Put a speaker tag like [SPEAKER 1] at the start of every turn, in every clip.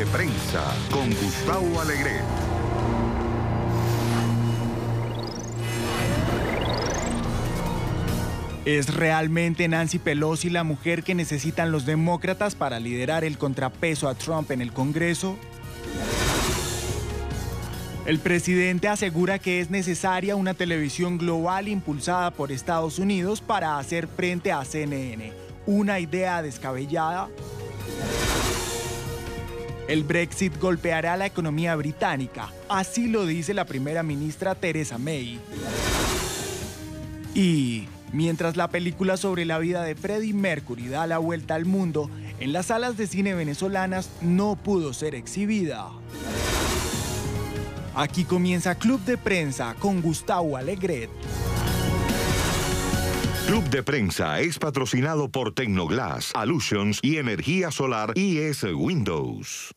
[SPEAKER 1] de Prensa con Gustavo Alegret.
[SPEAKER 2] ¿Es realmente Nancy Pelosi la mujer que necesitan los demócratas para liderar el contrapeso a Trump en el Congreso? El presidente asegura que es necesaria una televisión global impulsada por Estados Unidos para hacer frente a CNN. ¿Una idea descabellada? El Brexit golpeará la economía británica, así lo dice la primera ministra Theresa May. Y mientras la película sobre la vida de Freddie Mercury da la vuelta al mundo, en las salas de cine venezolanas no pudo ser exhibida. Aquí comienza Club de Prensa con Gustavo Alegret.
[SPEAKER 1] Club de Prensa es patrocinado por Tecnoglass, Allusions y Energía Solar IS Windows.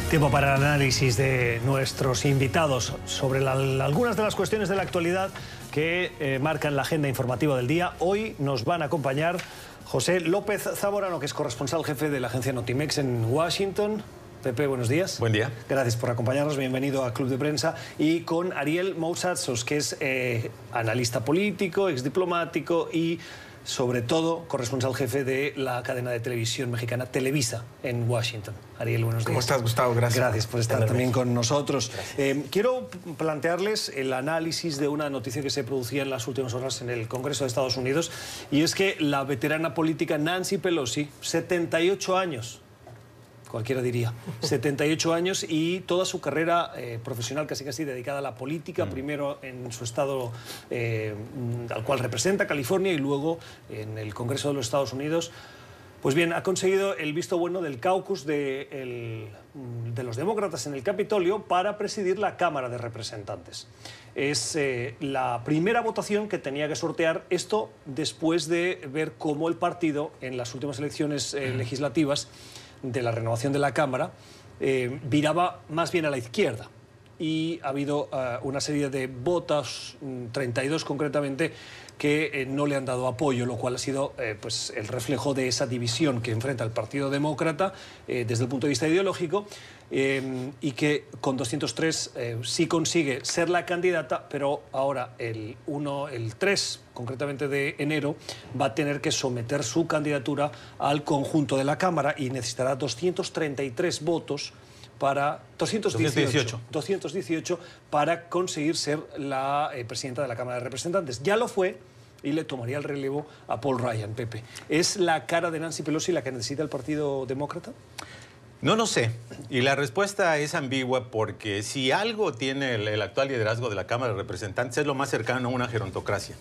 [SPEAKER 3] Tiempo para el análisis de nuestros invitados sobre algunas de las cuestiones de la actualidad que marcan la agenda informativa del día. Hoy nos van a acompañar José López Zamorano, que es corresponsal jefe de la agencia Notimex en Washington. Pepe, buenos días.
[SPEAKER 4] Buen día.
[SPEAKER 3] Gracias por acompañarnos, bienvenido a Club de Prensa. Y con Ariel Mousatsos, que es analista político, exdiplomático y, sobre todo, corresponsal jefe de la cadena de televisión mexicana Televisa en Washington. Ariel, buenos días.
[SPEAKER 4] ¿Cómo estás, Gustavo? Gracias.
[SPEAKER 3] Gracias por estar también con nosotros. Quiero plantearles el análisis de una noticia que se producía en las últimas horas en el Congreso de Estados Unidos, y es que la veterana política Nancy Pelosi, 78 años, cualquiera diría, 78 años, y toda su carrera profesional casi dedicada a la política, primero en su estado al cual representa, California, y luego en el Congreso de los Estados Unidos. Pues bien, ha conseguido el visto bueno del caucus de los demócratas en el Capitolio para presidir la Cámara de Representantes. Es la primera votación que tenía que sortear, esto después de ver cómo el partido en las últimas elecciones legislativas de la renovación de la Cámara viraba más bien a la izquierda, y ha habido una serie de votos, 32 concretamente, que no le han dado apoyo, lo cual ha sido pues el reflejo de esa división que enfrenta el Partido Demócrata desde el punto de vista ideológico, y que con 203 sí consigue ser la candidata, pero ahora el 3 concretamente de enero va a tener que someter su candidatura al conjunto de la Cámara y necesitará 233 votos para 218 para conseguir ser la presidenta de la Cámara de Representantes. Ya lo fue y le tomaría el relevo a Paul Ryan. Pepe, ¿es la cara de Nancy Pelosi la que necesita el Partido Demócrata?
[SPEAKER 4] No lo sé. Y la respuesta es ambigua, porque si algo tiene el actual liderazgo de la Cámara de Representantes es lo más cercano a una gerontocracia.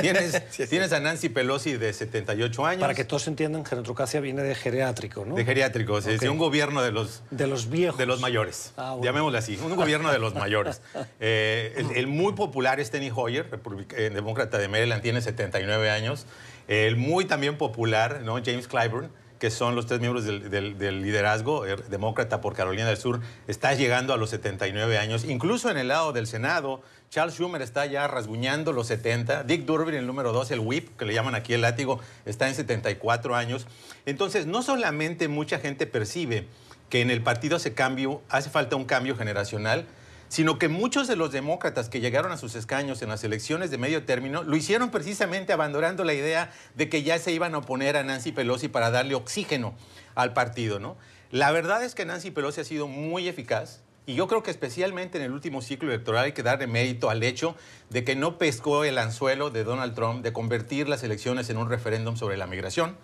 [SPEAKER 4] Tienes a Nancy Pelosi de 78 años.
[SPEAKER 3] Para que todos entiendan, gerontocracia viene de geriátrico, ¿no?
[SPEAKER 4] De geriátrico, okay. Es un gobierno de los
[SPEAKER 3] viejos.
[SPEAKER 4] De los mayores.
[SPEAKER 3] Ah, bueno.
[SPEAKER 4] Llamémosle así, un gobierno de los mayores. El muy popular Steny Hoyer, demócrata de Maryland, tiene 79 años. El muy también popular, ¿no?, James Clyburn, que son los tres miembros del liderazgo demócrata por Carolina del Sur, está llegando a los 79 años. Incluso en el lado del Senado, Charles Schumer está ya rasguñando los 70. Dick Durbin, el número 2, el whip, que le llaman aquí el látigo, está en 74 años. Entonces, no solamente mucha gente percibe que en el partido hace falta un cambio generacional, sino que muchos de los demócratas que llegaron a sus escaños en las elecciones de medio término lo hicieron precisamente abandonando la idea de que ya se iban a oponer a Nancy Pelosi para darle oxígeno al partido, ¿no? La verdad es que Nancy Pelosi ha sido muy eficaz, y yo creo que especialmente en el último ciclo electoral hay que darle mérito al hecho de que no pescó el anzuelo de Donald Trump de convertir las elecciones en un referéndum sobre la migración.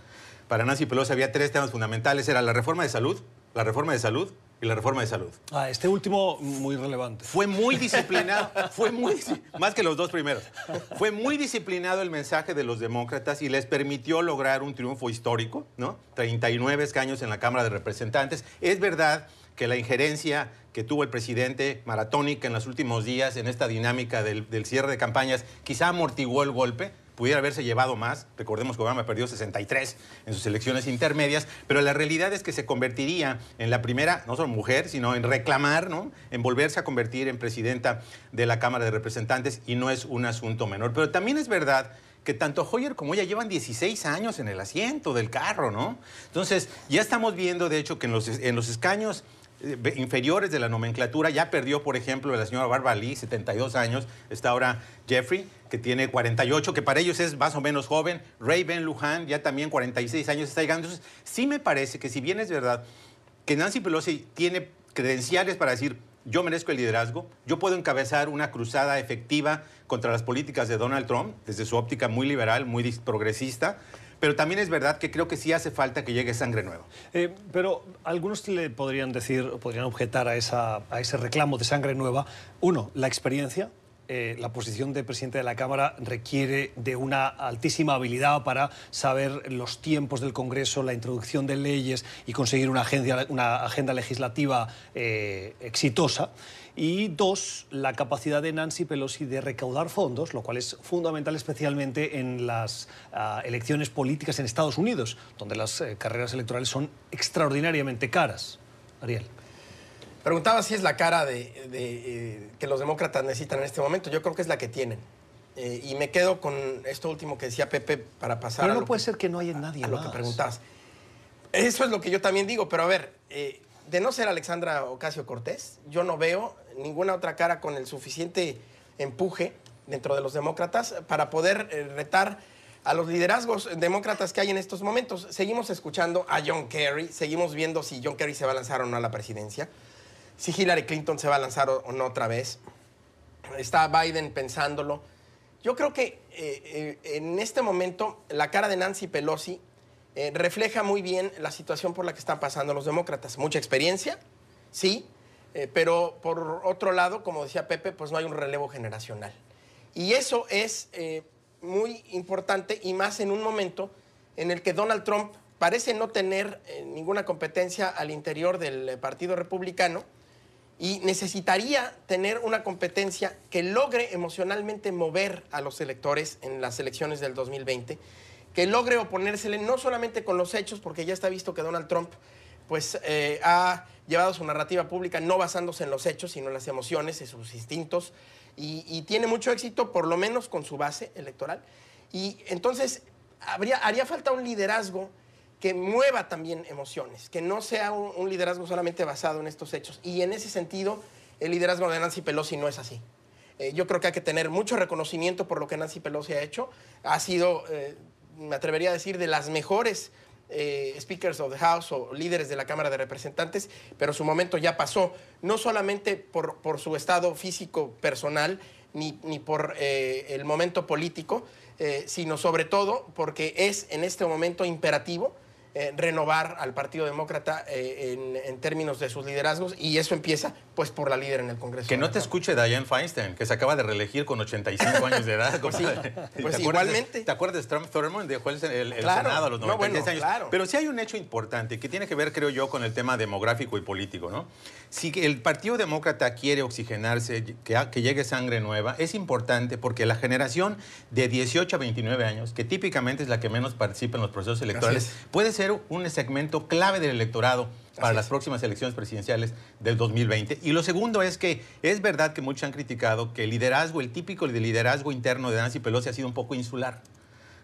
[SPEAKER 4] Para Nancy Pelosi había tres temas fundamentales: era la reforma de salud y la reforma de salud.
[SPEAKER 3] Este último muy relevante.
[SPEAKER 4] Fue muy disciplinado, más que los dos primeros. Fue muy disciplinado el mensaje de los demócratas y les permitió lograr un triunfo histórico, ¿no? 39 escaños en la Cámara de Representantes. Es verdad que la injerencia que tuvo el presidente maratónica en los últimos días en esta dinámica del cierre de campañas quizá amortiguó el golpe. Pudiera haberse llevado más. Recordemos que Obama perdió 63 en sus elecciones intermedias, pero la realidad es que se convertiría en la primera, no solo mujer, sino en reclamar, ¿no?, en volverse a convertir en presidenta de la Cámara de Representantes, y no es un asunto menor. Pero también es verdad que tanto Hoyer como ella llevan 16 años en el asiento del carro, ¿no? Entonces, ya estamos viendo, de hecho, que en los escaños inferiores de la nomenclatura ya perdió, por ejemplo, la señora Barbara Lee, 72 años, está ahora Jeffrey, que tiene 48, que para ellos es más o menos joven, Ray Ben Lujan, ya también 46 años está llegando. Entonces, sí me parece que si bien es verdad que Nancy Pelosi tiene credenciales para decir, yo merezco el liderazgo, yo puedo encabezar una cruzada efectiva contra las políticas de Donald Trump, desde su óptica muy liberal, muy progresista, pero también es verdad que creo que sí hace falta que llegue sangre nueva.
[SPEAKER 3] Pero algunos le podrían decir, podrían objetar a ese reclamo de sangre nueva. Uno, la experiencia. La posición de presidente de la Cámara requiere de una altísima habilidad para saber los tiempos del Congreso, la introducción de leyes y conseguir una agenda legislativa exitosa. Y dos, la capacidad de Nancy Pelosi de recaudar fondos, lo cual es fundamental especialmente en las elecciones políticas en Estados Unidos, donde las carreras electorales son extraordinariamente caras. Ariel.
[SPEAKER 5] Preguntaba si es la cara que los demócratas necesitan en este momento. Yo creo que es la que tienen. Y me quedo con esto último que decía Pepe para pasar
[SPEAKER 3] pero
[SPEAKER 5] a
[SPEAKER 3] no
[SPEAKER 5] lo
[SPEAKER 3] puede
[SPEAKER 5] que,
[SPEAKER 3] ser que no haya nadie
[SPEAKER 5] a
[SPEAKER 3] más.
[SPEAKER 5] lo que preguntabas. Eso es lo que yo también digo, pero a ver, de no ser Alexandra Ocasio-Cortez, yo no veo ninguna otra cara con el suficiente empuje dentro de los demócratas para poder retar a los liderazgos demócratas que hay en estos momentos. Seguimos escuchando a John Kerry, seguimos viendo si John Kerry se va a lanzar o no a la presidencia, si Hillary Clinton se va a lanzar o no otra vez. Está Biden pensándolo. Yo creo que en este momento la cara de Nancy Pelosi refleja muy bien la situación por la que están pasando los demócratas. Mucha experiencia, sí, pero por otro lado, como decía Pepe, pues no hay un relevo generacional. Y eso es muy importante y más en un momento en el que Donald Trump parece no tener ninguna competencia al interior del Partido Republicano y necesitaría tener una competencia que logre emocionalmente mover a los electores en las elecciones del 2020, que logre oponérsele no solamente con los hechos, porque ya está visto que Donald Trump pues, ha llevado su narrativa pública no basándose en los hechos, sino en las emociones, en sus instintos, y tiene mucho éxito, por lo menos con su base electoral. Y entonces haría falta un liderazgo que mueva también emociones, que no sea un liderazgo solamente basado en estos hechos. Y en ese sentido, el liderazgo de Nancy Pelosi no es así. Yo creo que hay que tener mucho reconocimiento por lo que Nancy Pelosi ha hecho. Ha sido, me atrevería a decir, de las mejores Speakers of the House o líderes de la Cámara de Representantes, pero su momento ya pasó, no solamente por su estado físico personal, ni por el momento político, sino sobre todo porque es en este momento imperativo renovar al Partido Demócrata en términos de sus liderazgos, y eso empieza pues por la líder en el Congreso.
[SPEAKER 4] Que no te escuche Dianne Feinstein, que se acaba de reelegir con 85 años de edad.
[SPEAKER 5] Pues sí, pues igualmente.
[SPEAKER 4] ¿Te acuerdas de Strom Thurmond? Dejó el
[SPEAKER 5] claro,
[SPEAKER 4] Senado a los 96 años.
[SPEAKER 5] Claro.
[SPEAKER 4] Pero sí hay un hecho importante que tiene que ver, creo yo, con el tema demográfico y político, ¿no? Si el Partido Demócrata quiere oxigenarse, que llegue sangre nueva, es importante porque la generación de 18 a 29 años, que típicamente es la que menos participa en los procesos electorales, puede ser un segmento clave del electorado para las próximas elecciones presidenciales del 2020. Y lo segundo es que es verdad que muchos han criticado que el liderazgo, el típico liderazgo interno de Nancy Pelosi ha sido un poco insular.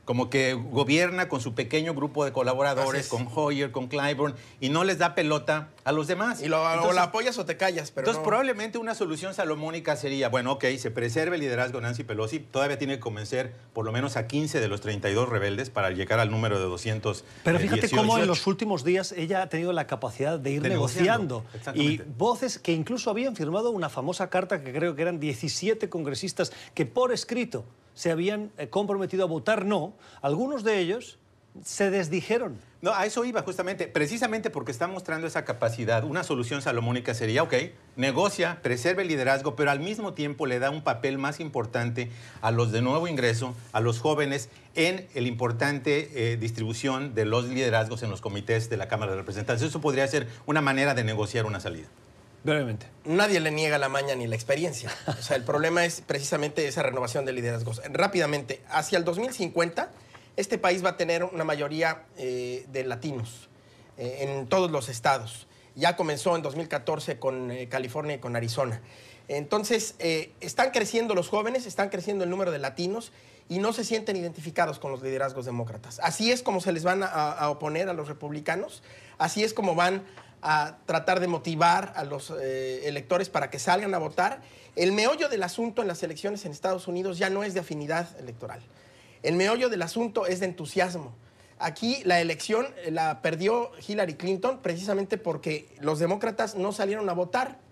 [SPEAKER 4] Como que gobierna con su pequeño grupo de colaboradores, con Hoyer, con Clyburn, y no les da pelota a los demás.
[SPEAKER 5] Y o la apoyas o te callas. Pero
[SPEAKER 4] entonces, probablemente una solución salomónica sería, bueno, ok, se preserve el liderazgo de Nancy Pelosi, todavía tiene que convencer por lo menos a 15 de los 32 rebeldes para llegar al número de 200.
[SPEAKER 3] Pero fíjate cómo en los últimos días ella ha tenido la capacidad de ir negociando. Y voces que incluso habían firmado una famosa carta que creo que eran 17 congresistas que por escrito se habían comprometido a votar no, algunos de ellos se desdijeron.
[SPEAKER 4] No, a eso iba justamente, precisamente porque está mostrando esa capacidad. Una solución salomónica sería, ok, negocia, preserve el liderazgo, pero al mismo tiempo le da un papel más importante a los de nuevo ingreso, a los jóvenes, en la importante distribución de los liderazgos en los comités de la Cámara de Representantes. Eso podría ser una manera de negociar una salida.
[SPEAKER 3] Brevemente.
[SPEAKER 5] Nadie le niega la maña ni la experiencia. O sea, el problema es precisamente esa renovación de liderazgos. Rápidamente, hacia el 2050, este país va a tener una mayoría de latinos en todos los estados. Ya comenzó en 2014 con California y con Arizona. Entonces, están creciendo los jóvenes, están creciendo el número de latinos y no se sienten identificados con los liderazgos demócratas. Así es como se les van a oponer a los republicanos, así es como van a tratar de motivar a los electores para que salgan a votar. El meollo del asunto en las elecciones en Estados Unidos ya no es de afinidad electoral. El meollo del asunto es de entusiasmo. Aquí la elección la perdió Hillary Clinton precisamente porque los demócratas no salieron a votar.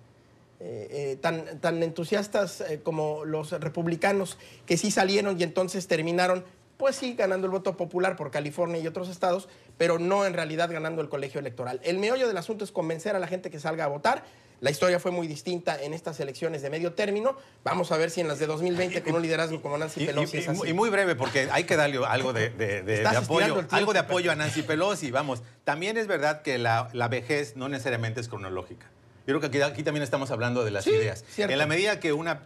[SPEAKER 5] Tan entusiastas como los republicanos, que sí salieron y entonces terminaron, pues sí, ganando el voto popular por California y otros estados, pero no en realidad ganando el colegio electoral. El meollo del asunto es convencer a la gente que salga a votar. La historia fue muy distinta en estas elecciones de medio término. Vamos a ver si en las de 2020, con un liderazgo como Nancy Pelosi, es así.
[SPEAKER 4] Y muy breve, porque hay que darle algo de apoyo a Nancy Pelosi. Vamos, también es verdad que la vejez no necesariamente es cronológica. Yo creo que aquí también estamos hablando de las ideas.
[SPEAKER 5] Cierto.
[SPEAKER 4] En la medida que una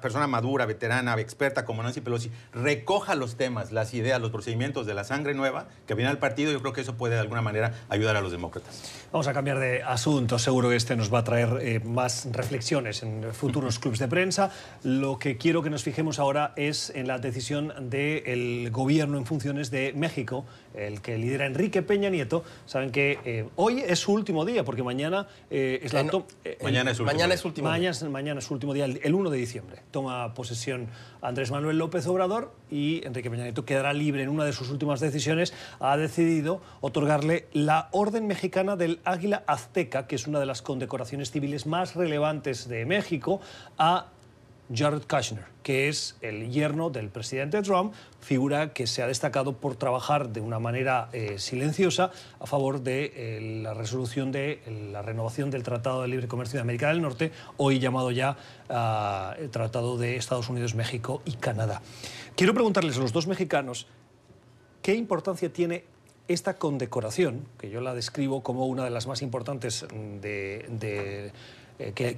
[SPEAKER 4] persona madura, veterana, experta como Nancy Pelosi recoja los temas, las ideas, los procedimientos de la sangre nueva que viene al partido, yo creo que eso puede de alguna manera ayudar a los demócratas.
[SPEAKER 6] Vamos a cambiar de asunto. Seguro que este nos va a traer más reflexiones en futuros clubs de prensa. Lo que quiero que nos fijemos ahora es en la decisión del gobierno en funciones de México, el que lidera Enrique Peña Nieto. Saben que hoy es su último día, porque mañana es la...
[SPEAKER 4] Mañana es su último
[SPEAKER 6] día, el 1 de diciembre. Toma posesión Andrés Manuel López Obrador y Enrique Peña Nieto quedará libre. En una de sus últimas decisiones ha decidido otorgarle la Orden Mexicana del Águila Azteca, que es una de las condecoraciones civiles más relevantes de México, a Jared Kushner, que es el yerno del presidente Trump, figura que se ha destacado por trabajar de una manera silenciosa a favor de la resolución de la renovación del Tratado de Libre Comercio de América del Norte, hoy llamado ya el Tratado de Estados Unidos, México y Canadá. Quiero preguntarles a los dos mexicanos qué importancia tiene esta condecoración, que yo la describo como una de las más importantes que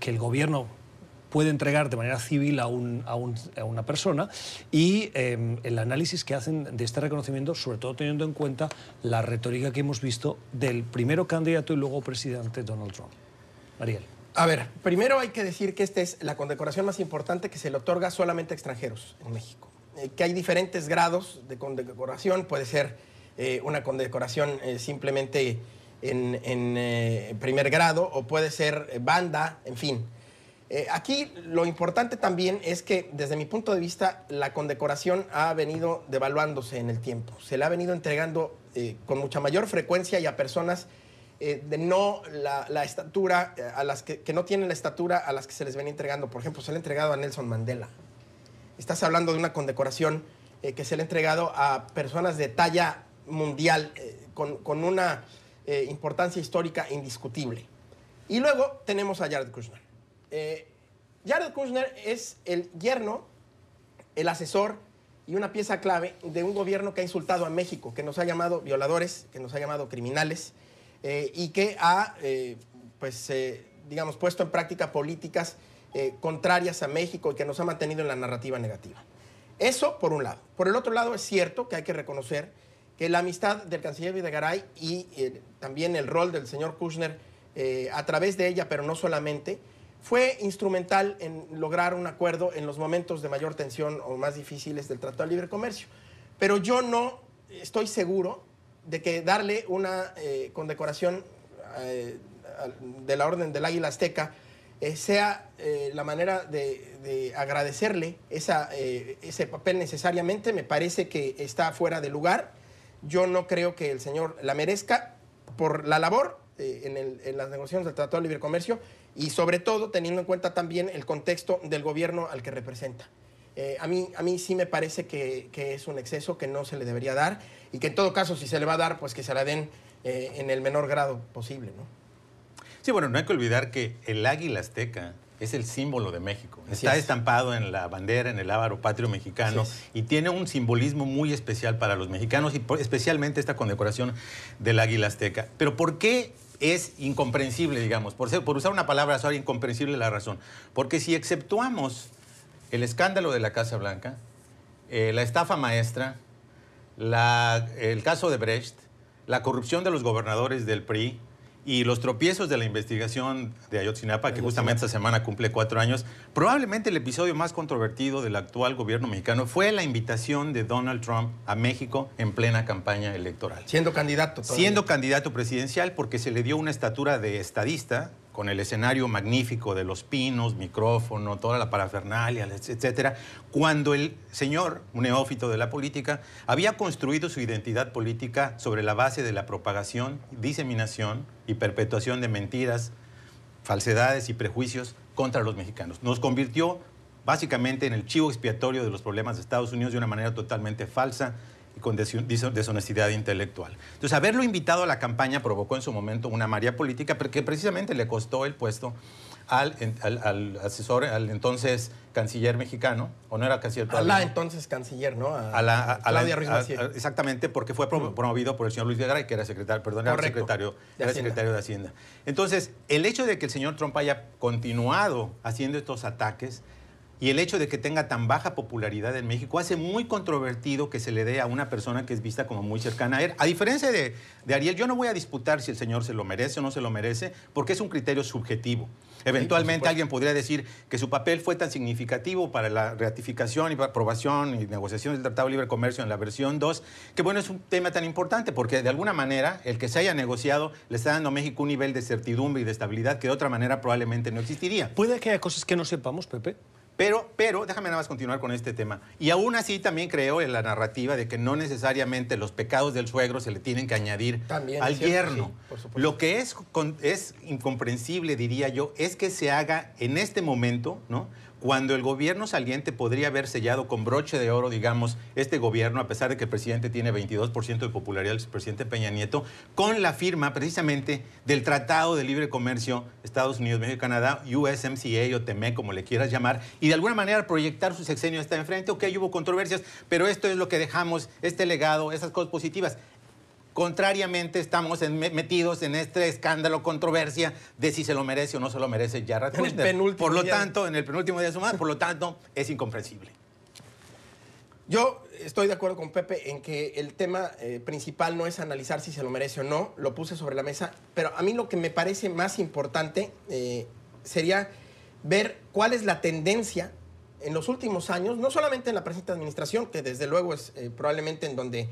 [SPEAKER 6] el gobierno puede entregar de manera civil a una persona, y el análisis que hacen de este reconocimiento, sobre todo teniendo en cuenta la retórica que hemos visto del primero candidato y luego presidente Donald Trump. Ariel.
[SPEAKER 5] A ver, primero hay que decir que esta es la condecoración más importante que se le otorga solamente a extranjeros en México. Que hay diferentes grados de condecoración, puede ser una condecoración simplemente en primer grado, o puede ser banda, en fin. Aquí lo importante también es que, desde mi punto de vista, la condecoración ha venido devaluándose en el tiempo. Se le ha venido entregando con mucha mayor frecuencia y a personas de no la estatura, a las que no tienen la estatura a las que se les venía entregando. Por ejemplo, se le ha entregado a Nelson Mandela. Estás hablando de una condecoración que se le ha entregado a personas de talla mundial, con una importancia histórica indiscutible. Y luego tenemos a Jared Kushner. Jared Kushner es el yerno, el asesor y una pieza clave de un gobierno que ha insultado a México, que nos ha llamado violadores, que nos ha llamado criminales, y que ha, digamos, puesto en práctica políticas contrarias a México y que nos ha mantenido en la narrativa negativa. Eso por un lado. Por el otro lado, es cierto que hay que reconocer que la amistad del canciller Videgaray y también el rol del señor Kushner a través de ella, pero no solamente, fue instrumental en lograr un acuerdo en los momentos de mayor tensión o más difíciles del Tratado de Libre Comercio. Pero yo no estoy seguro de que darle una condecoración de la Orden del Águila Azteca sea la manera de agradecerle ese papel necesariamente. Me parece que está fuera de lugar. Yo no creo que el señor la merezca por la labor en las negociaciones del Tratado de Libre Comercio, y sobre todo teniendo en cuenta también el contexto del gobierno al que representa. A mí sí me parece que es un exceso que no se le debería dar, y que en todo caso, si se le va a dar, pues que se la den en el menor grado posible, ¿no?
[SPEAKER 4] Sí, bueno, no hay que olvidar que el águila azteca es el símbolo de México. Está estampado en la bandera, en el lábaro patrio mexicano, y tiene un simbolismo muy especial para los mexicanos, y especialmente esta condecoración del águila azteca. Pero ¿por qué es incomprensible, digamos? Por usar una palabra suave, incomprensible la razón. Porque si exceptuamos el escándalo de la Casa Blanca, la estafa maestra, el caso de Brecht, la corrupción de los gobernadores del PRI y los tropiezos de la investigación de Ayotzinapa, que justamente esta semana cumple 4 años, probablemente el episodio más controvertido del actual gobierno mexicano fue la invitación de Donald Trump a México en plena campaña electoral.
[SPEAKER 5] Siendo candidato todavía.
[SPEAKER 4] Siendo candidato presidencial, porque se le dio una estatura de estadista, con el escenario magnífico de los pinos, micrófono, toda la parafernalia, etcétera, cuando el señor, un neófito de la política, había construido su identidad política sobre la base de la propagación, diseminación y perpetuación de mentiras, falsedades y prejuicios contra los mexicanos. Nos convirtió básicamente en el chivo expiatorio de los problemas de Estados Unidos de una manera totalmente falsa y con deshonestidad intelectual. Entonces, haberlo invitado a la campaña provocó en su momento una marea política, porque precisamente le costó el puesto al asesor, al entonces canciller mexicano, o no era canciller todavía.
[SPEAKER 5] A la entonces canciller, ¿no? A Claudia Ruiz Massieu.
[SPEAKER 4] Exactamente, porque fue promovido por el señor Luis Videgaray, que era secretario, perdón, era secretario de Hacienda. Entonces, el hecho de que el señor Trump haya continuado haciendo estos ataques y el hecho de que tenga tan baja popularidad en México hace muy controvertido que se le dé a una persona que es vista como muy cercana a él. A diferencia de Ariel, yo no voy a disputar si el señor se lo merece o no se lo merece, porque es un criterio subjetivo. Eventualmente alguien podría decir que su papel fue tan significativo para la ratificación y aprobación y negociación del Tratado de Libre Comercio en la versión 2, que bueno, es un tema tan importante, porque de alguna manera el que se haya negociado le está dando a México un nivel de certidumbre y de estabilidad que de otra manera probablemente no existiría.
[SPEAKER 6] ¿Puede que haya cosas que no sepamos, Pepe?
[SPEAKER 4] Pero déjame nada más continuar con este tema. Y aún así también creo en la narrativa de que no necesariamente los pecados del suegro se le tienen que añadir
[SPEAKER 5] también,
[SPEAKER 4] al yerno.
[SPEAKER 5] Sí, por supuesto.
[SPEAKER 4] Lo que es incomprensible, diría yo, es que se haga en este momento, ¿no?, cuando el gobierno saliente podría haber sellado con broche de oro, digamos, este gobierno, a pesar de que el presidente tiene 22% de popularidad, el presidente Peña Nieto, con la firma precisamente del Tratado de Libre Comercio Estados Unidos, México y Canadá, USMCA o TEMEC, como le quieras llamar, y de alguna manera proyectar su sexenio hasta enfrente. Ok, hubo controversias, pero esto es lo que dejamos, este legado, esas cosas positivas. Contrariamente, estamos metidos en este escándalo, controversia de si se lo merece o no se lo merece Jared Kushner. Por lo tanto, en el penúltimo día de su mandato, por lo tanto, es incomprensible.
[SPEAKER 5] Yo estoy de acuerdo con Pepe en que el tema principal no es analizar si se lo merece o no, lo puse sobre la mesa, pero a mí lo que me parece más importante sería ver cuál es la tendencia en los últimos años, no solamente en la presente administración, que desde luego es probablemente en donde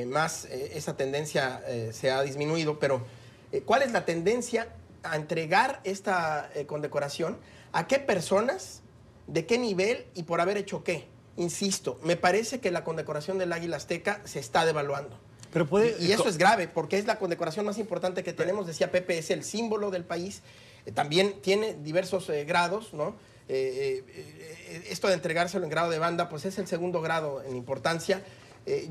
[SPEAKER 5] más esa tendencia se ha disminuido, pero ¿cuál es la tendencia a entregar esta condecoración? ¿A qué personas? ¿De qué nivel? ¿Y por haber hecho qué? Insisto, me parece que la condecoración del Águila Azteca se está devaluando.
[SPEAKER 6] Pero
[SPEAKER 5] y eso es grave, porque es la condecoración más importante que tenemos. Decía Pepe, es el símbolo del país. También tiene diversos grados, ¿no? Esto de entregárselo en grado de banda, pues es el segundo grado en importancia.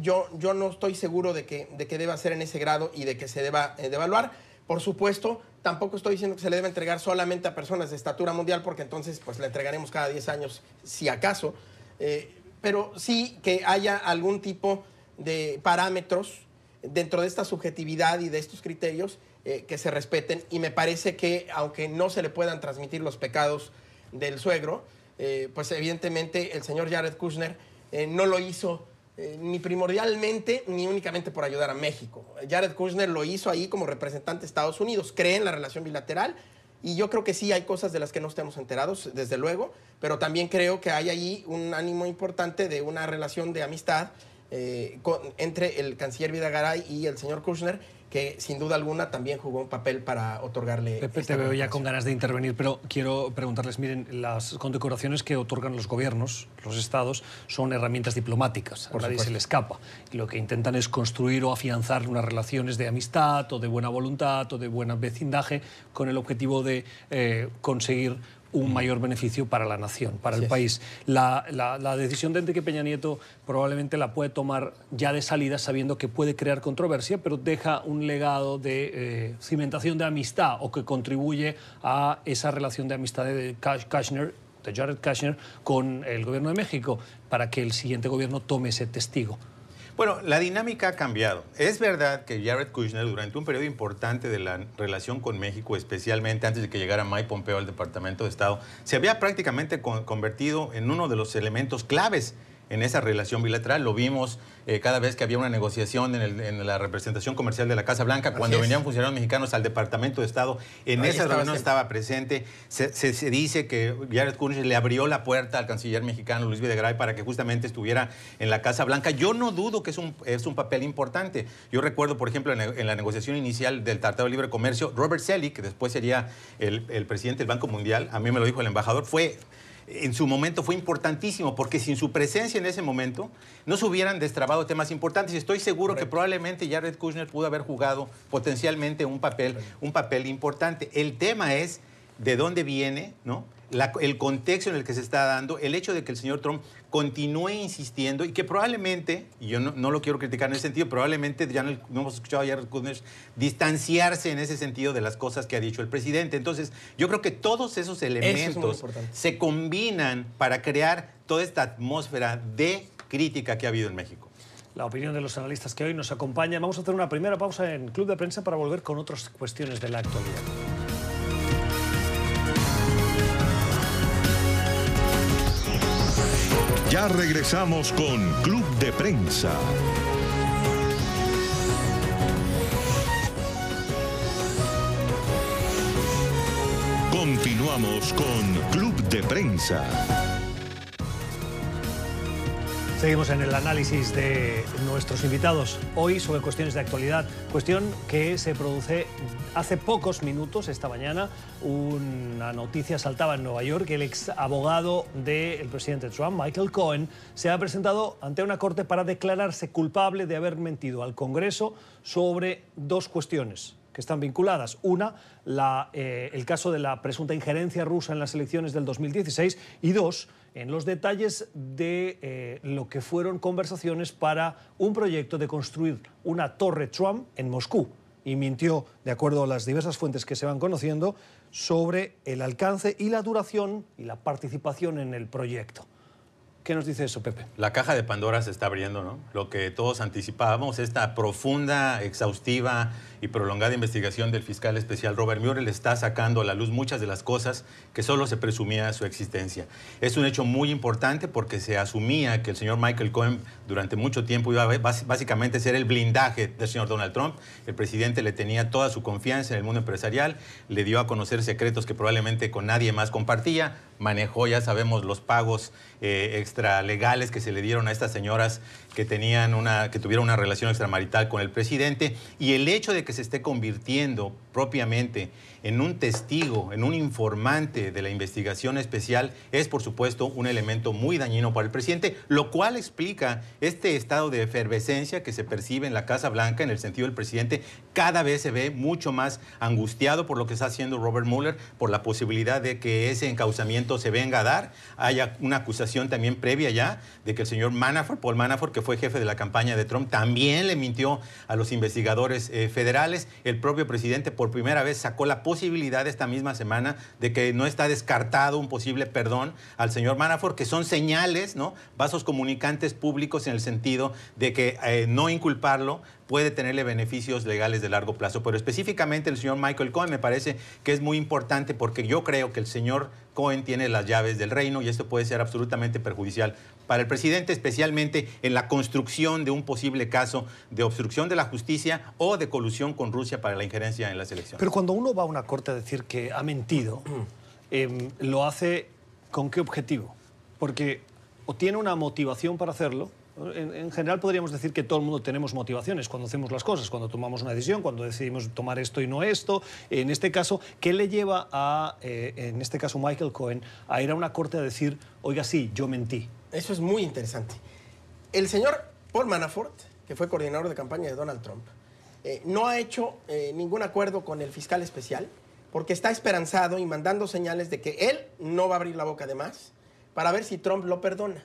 [SPEAKER 5] Yo no estoy seguro de que deba ser en ese grado y de que se deba devaluar. Por supuesto, tampoco estoy diciendo que se le debe entregar solamente a personas de estatura mundial, porque entonces pues le entregaremos cada 10 años, si acaso. Pero sí que haya algún tipo de parámetros dentro de esta subjetividad y de estos criterios que se respeten. Y me parece que, aunque no se le puedan transmitir los pecados del suegro, pues evidentemente el señor Jared Kushner no lo hizo ni primordialmente ni únicamente por ayudar a México. Jared Kushner lo hizo ahí como representante de Estados Unidos, cree en la relación bilateral y yo creo que sí hay cosas de las que no estemos enterados, desde luego, pero también creo que hay ahí un ánimo importante de una relación de amistad entre el canciller Videgaray y el señor Kushner, que sin duda alguna también jugó un papel para otorgarle...
[SPEAKER 6] Pepe, te veo ya con ganas de intervenir, pero quiero preguntarles, miren, las condecoraciones que otorgan los gobiernos, los estados, son herramientas diplomáticas, a nadie se le escapa. Y lo que intentan es construir o afianzar unas relaciones de amistad o de buena voluntad o de buen vecindaje con el objetivo de conseguir un mayor beneficio para la nación, para el país. La decisión de Enrique Peña Nieto probablemente la puede tomar ya de salida sabiendo que puede crear controversia, pero deja un legado de cimentación de amistad o que contribuye a esa relación de amistad de Jared Kushner con el gobierno de México para que el siguiente gobierno tome ese testigo.
[SPEAKER 4] Bueno, la dinámica ha cambiado. Es verdad que Jared Kushner, durante un periodo importante de la relación con México, especialmente antes de que llegara Mike Pompeo al Departamento de Estado, se había prácticamente convertido en uno de los elementos claves en esa relación bilateral. Lo vimos cada vez que había una negociación en la representación comercial de la Casa Blanca, cuando venían funcionarios mexicanos al Departamento de Estado. En esa reunión estaba presente. Se dice que Jared Kushner le abrió la puerta al canciller mexicano Luis Videgaray para que justamente estuviera en la Casa Blanca. Yo no dudo que es un papel importante. Yo recuerdo, por ejemplo, en la negociación inicial del Tratado de Libre Comercio, Robert Selig, que después sería el presidente del Banco Mundial, a mí me lo dijo el embajador, en su momento fue importantísimo, porque sin su presencia en ese momento no se hubieran destrabado temas importantes. Y estoy seguro que probablemente Jared Kushner pudo haber jugado potencialmente un papel importante. El tema es de dónde viene, ¿no? El contexto en el que se está dando, el hecho de que el señor Trump continúe insistiendo y que probablemente, y yo no lo quiero criticar en ese sentido, probablemente ya no hemos escuchado a Jared Kushner distanciarse en ese sentido de las cosas que ha dicho el presidente. Entonces, yo creo que todos esos elementos se combinan para crear toda esta atmósfera de crítica que ha habido en México.
[SPEAKER 6] La opinión de los analistas que hoy nos acompañan. Vamos a hacer una primera pausa en Club de Prensa para volver con otras cuestiones de la actualidad.
[SPEAKER 1] Ya regresamos con Club de Prensa. Continuamos con Club de Prensa.
[SPEAKER 6] Seguimos en el análisis de nuestros invitados hoy sobre cuestiones de actualidad. Cuestión que se produce hace pocos minutos, esta mañana. Una noticia saltaba en Nueva York. El ex abogado del presidente Trump, Michael Cohen, se ha presentado ante una corte para declararse culpable de haber mentido al Congreso sobre dos cuestiones que están vinculadas. Una, el caso de la presunta injerencia rusa en las elecciones del 2016, y dos, en los detalles de lo que fueron conversaciones para un proyecto de construir una torre Trump en Moscú. Y mintió, de acuerdo a las diversas fuentes que se van conociendo, sobre el alcance y la duración y la participación en el proyecto. ¿Qué nos dice eso, Pepe?
[SPEAKER 4] La caja de Pandora se está abriendo, ¿no? Lo que todos anticipábamos, esta profunda, exhaustiva y prolongada investigación del fiscal especial Robert Mueller le está sacando a la luz muchas de las cosas que solo se presumía su existencia. Es un hecho muy importante porque se asumía que el señor Michael Cohen durante mucho tiempo iba a básicamente ser el blindaje del señor Donald Trump. El presidente le tenía toda su confianza en el mundo empresarial, le dio a conocer secretos que probablemente con nadie más compartía, manejó, ya sabemos, los pagos extralegales que se le dieron a estas señoras que tuvieron una relación extramarital con el presidente, y el hecho de que se esté convirtiendo propiamente en un testigo, en un informante de la investigación especial, es por supuesto un elemento muy dañino para el presidente, lo cual explica este estado de efervescencia que se percibe en la Casa Blanca, en el sentido del presidente cada vez se ve mucho más angustiado por lo que está haciendo Robert Mueller, por la posibilidad de que ese encauzamiento se venga a dar. Haya una acusación también previa ya de que el señor Manafort, Paul Manafort, que fue jefe de la campaña de Trump, también le mintió a los investigadores federales. El propio presidente por primera vez sacó la posibilidad esta misma semana de que no está descartado un posible perdón al señor Manafort, que son señales, ¿no? Vasos comunicantes públicos en el sentido de que no inculparlo puede tenerle beneficios legales de largo plazo. Pero específicamente el señor Michael Cohen me parece que es muy importante porque yo creo que el señor Cohen tiene las llaves del reino y esto puede ser absolutamente perjudicial para el presidente, especialmente en la construcción de un posible caso de obstrucción de la justicia o de colusión con Rusia para la injerencia en las elecciones.
[SPEAKER 6] Pero cuando uno va a una corte a decir que ha mentido, ¿lo hace con qué objetivo? Porque o tiene una motivación para hacerlo. En general podríamos decir que todo el mundo tenemos motivaciones cuando hacemos las cosas, cuando tomamos una decisión, cuando decidimos tomar esto y no esto. En este caso, ¿qué le lleva a, en este caso, Michael Cohen, a ir a una corte a decir, oiga, sí, yo mentí?
[SPEAKER 5] Eso es muy interesante. El señor Paul Manafort, que fue coordinador de campaña de Donald Trump, no ha hecho ningún acuerdo con el fiscal especial porque está esperanzado y mandando señales de que él no va a abrir la boca de más para ver si Trump lo perdona.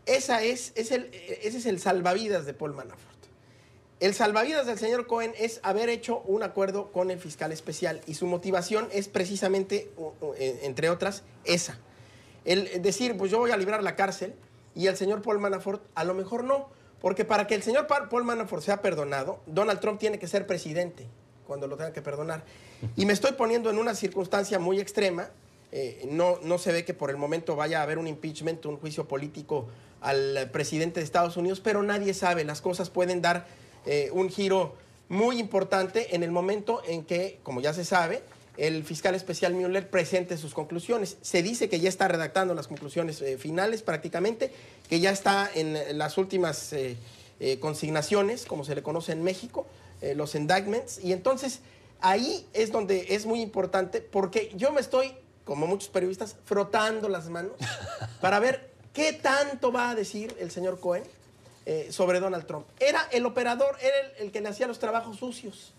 [SPEAKER 5] Ese es el salvavidas de Paul Manafort. El salvavidas del señor Cohen es haber hecho un acuerdo con el fiscal especial y su motivación es precisamente, entre otras, esa. El decir, pues yo voy a librar la cárcel y el señor Paul Manafort a lo mejor no, porque para que el señor Paul Manafort sea perdonado, Donald Trump tiene que ser presidente cuando lo tenga que perdonar. Y me estoy poniendo en una circunstancia muy extrema. No se ve que por el momento vaya a haber un impeachment, un juicio político al presidente de Estados Unidos, pero nadie sabe, las cosas pueden dar un giro muy importante en el momento en que, como ya se sabe, el fiscal especial Mueller presente sus conclusiones. Se dice que ya está redactando las conclusiones finales prácticamente, que ya está en las últimas consignaciones, como se le conoce en México, los indictments, y entonces ahí es donde es muy importante, porque yo me estoy, como muchos periodistas, frotando las manos para ver qué tanto va a decir el señor Cohen sobre Donald Trump. Era el operador, era el que le hacía los trabajos sucios,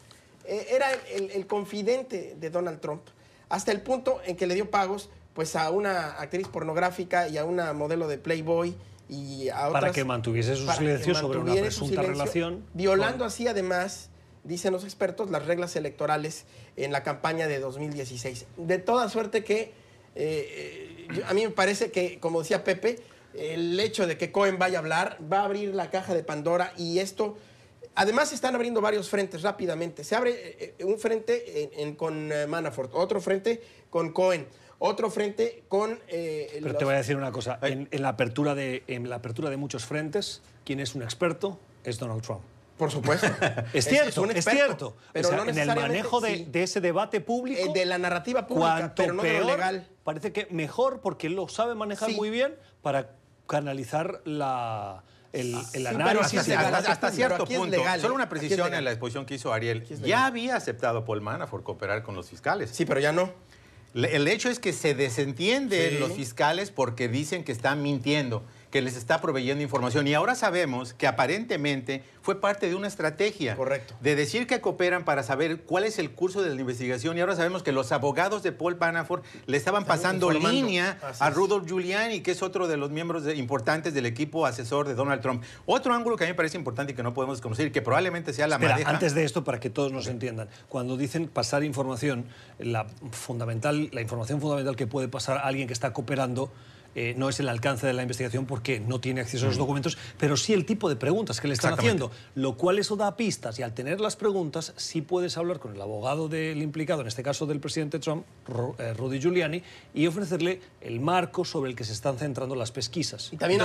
[SPEAKER 5] era el confidente de Donald Trump, hasta el punto en que le dio pagos pues, a una actriz pornográfica y a una modelo de Playboy y a otras,
[SPEAKER 6] para que mantuviese su silencio sobre una presunta relación.
[SPEAKER 5] Violando así, además, dicen los expertos, las reglas electorales en la campaña de 2016. De toda suerte que a mí me parece que, como decía Pepe, el hecho de que Cohen vaya a hablar va a abrir la caja de Pandora, y esto, además se están abriendo varios frentes rápidamente. Se abre un frente con Manafort, otro frente con Cohen, otro frente con...
[SPEAKER 6] Pero te voy a decir una cosa, en la apertura de muchos frentes, quien es un experto es Donald Trump.
[SPEAKER 5] Por supuesto.
[SPEAKER 6] Es cierto, es cierto.
[SPEAKER 5] Pero
[SPEAKER 6] o sea,
[SPEAKER 5] no
[SPEAKER 6] en el manejo de ese debate público,
[SPEAKER 5] de la narrativa pública, pero no de lo legal.
[SPEAKER 6] Parece que mejor, porque él lo sabe manejar muy bien para canalizar el análisis.
[SPEAKER 4] Hasta cierto punto.
[SPEAKER 5] Legal,
[SPEAKER 4] solo una precisión en la exposición que hizo Ariel. Ya había aceptado Paul Manafort cooperar con los fiscales.
[SPEAKER 5] Sí, pero ya no.
[SPEAKER 4] El hecho es que se desentienden los fiscales porque dicen que están mintiendo, que les está proveyendo información. Y ahora sabemos que aparentemente fue parte de una estrategia.
[SPEAKER 5] Correcto.
[SPEAKER 4] De decir que cooperan para saber cuál es el curso de la investigación. Y ahora sabemos que los abogados de Paul Manafort le estaban pasando línea a Rudolph Giuliani, que es otro de los miembros importantes del equipo asesor de Donald Trump. Otro ángulo que a mí me parece importante y que no podemos conocer y que probablemente sea la madeja.
[SPEAKER 6] Antes de esto, para que todos nos entiendan, cuando dicen pasar información, la información fundamental que puede pasar a alguien que está cooperando, no es el alcance de la investigación porque no tiene acceso a los documentos, pero sí el tipo de preguntas que le están haciendo, lo cual eso da pistas, y al tener las preguntas sí puedes hablar con el abogado del implicado, en este caso del presidente Trump, Rudy Giuliani, y ofrecerle el marco sobre el que se están centrando las pesquisas.
[SPEAKER 5] Y también